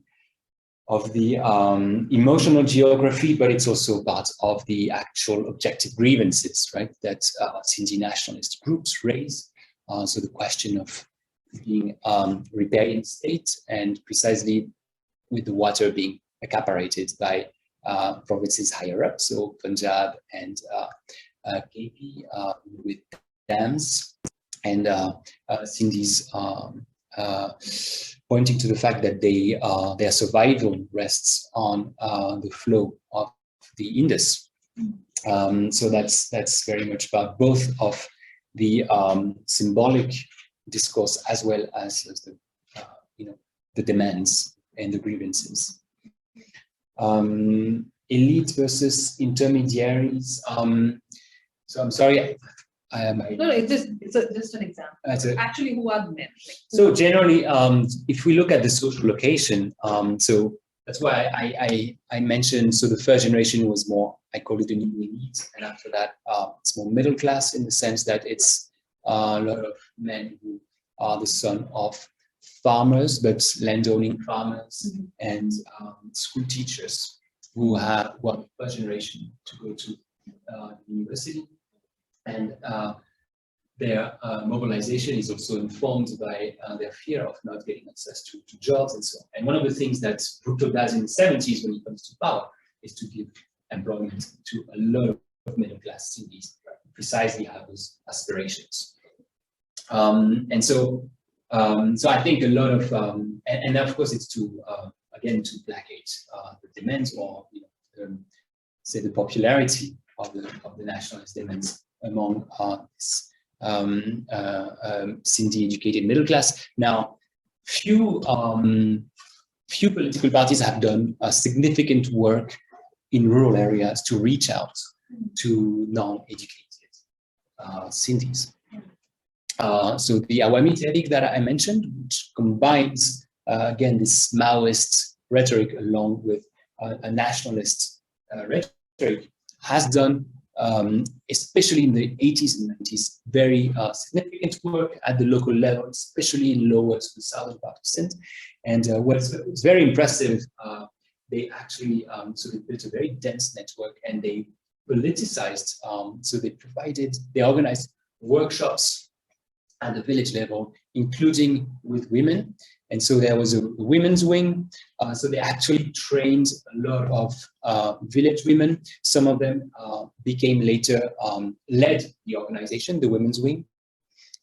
emotional geography, but it's also part of the actual objective grievances, right? That Sindhi nationalist groups raise. So the question of being riparian state, and precisely with the water being accapared by provinces higher up, so Punjab and KP with dams, and Sindhis pointing to the fact that their survival rests on the flow of the Indus. So that's very much about both of the symbolic discourse as well as the the demands and the grievances. Elite versus intermediaries. So I'm sorry. No, it's just an example. Actually, who are the men? So generally, if we look at the social location, so that's why I mentioned, so the first generation was more, I call it the new elite, and after that, it's more middle class in the sense that it's a lot of men who are the son of farmers, but landowning farmers, and school teachers who are the first generation to go to university. And their mobilization is also informed by their fear of not getting access to jobs and so on. And one of the things that Bhutto does in the 70s when he comes to power is to give employment to a lot of middle-class Sindhis who precisely have those aspirations. And so I think a lot of, and of course it's to, again, to placate the demands or, say the popularity of the nationalist demands among this Sindhi educated middle class. Now, few political parties have done significant work in rural areas to reach out to non-educated Sindhis. So the Awami Tehreek that I mentioned, which combines again this Maoist rhetoric along with a nationalist rhetoric, has done, especially in the 80s and 90s, very significant work at the local level, especially in lower to the southern part of Sindh. And what's very impressive, they actually so they built a very dense network, and they politicized. So they organized workshops at the village level, including with women. And so there was a women's wing. So they actually trained a lot of village women. Some of them became later led the organization, the women's wing,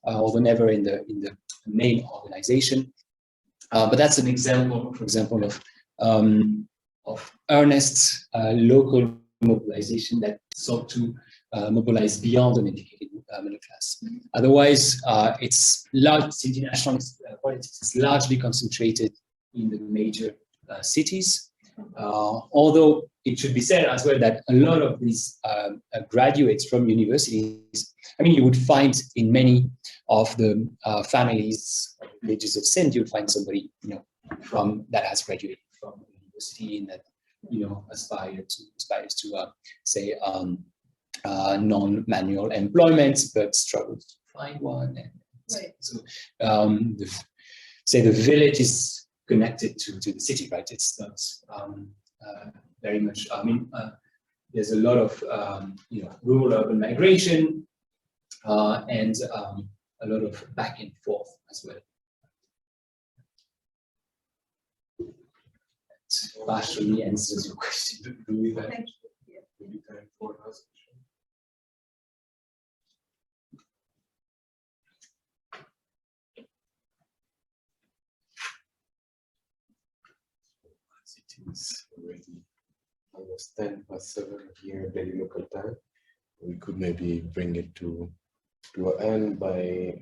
although never in the main organization. But that's an example, for example, of earnest local mobilization that sought to mobilize beyond an educated middle class. Otherwise, it's large Sindhi nationalist politics is largely concentrated in the major cities. Although it should be said as well that a lot of these graduates from universities, I mean, you would find in many of the families, villages of Sindh, you'll find somebody, from that has graduated from the university and that, aspires to say, non-manual employment, but struggles to find one. And right. So, the village is connected to the city, right? It's not very much. I mean, there's a lot of rural-urban migration and a lot of back and forth as well. That partially answers your question. Do we have time for us? It is already almost 7:10 here, daily local time. We could maybe bring it to an end by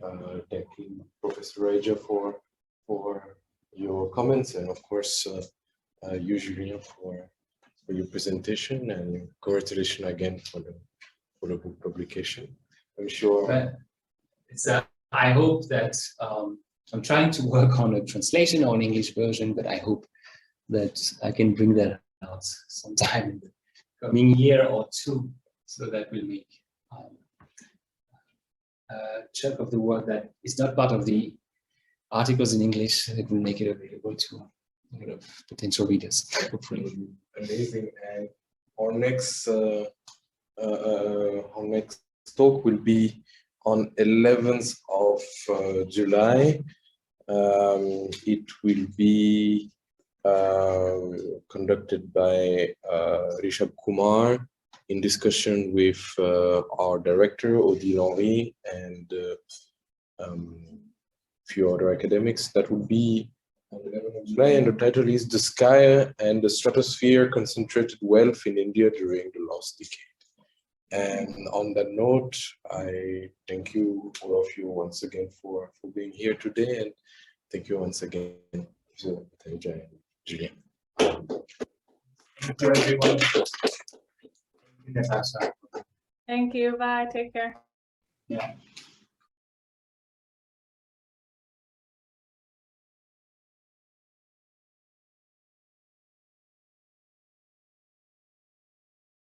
thanking Professor Raja for your comments, and of course you, Julien, for your presentation, and congratulations again for the book publication. I'm sure. But it's I hope that I'm trying to work on a translation or an English version, but I hope that I can bring that out sometime in the coming year or two, so that will make a chunk of the work that is not part of the articles in English. It will make it available to a lot of potential readers, hopefully. Amazing. And our next talk will be on 11th of July. It will be conducted by Rishabh Kumar in discussion with our director, Odile Henry, and few other academics. That would be on the 11th of July, and the title is "The Sky and the Stratosphere Concentrated Wealth in India During the Last Decade." And on that note, I thank you, all of you, once again for being here today, and thank you once again, Julien. Thank you, everyone. Thank you, Natasha. Thank you. Bye. Take care. Yeah.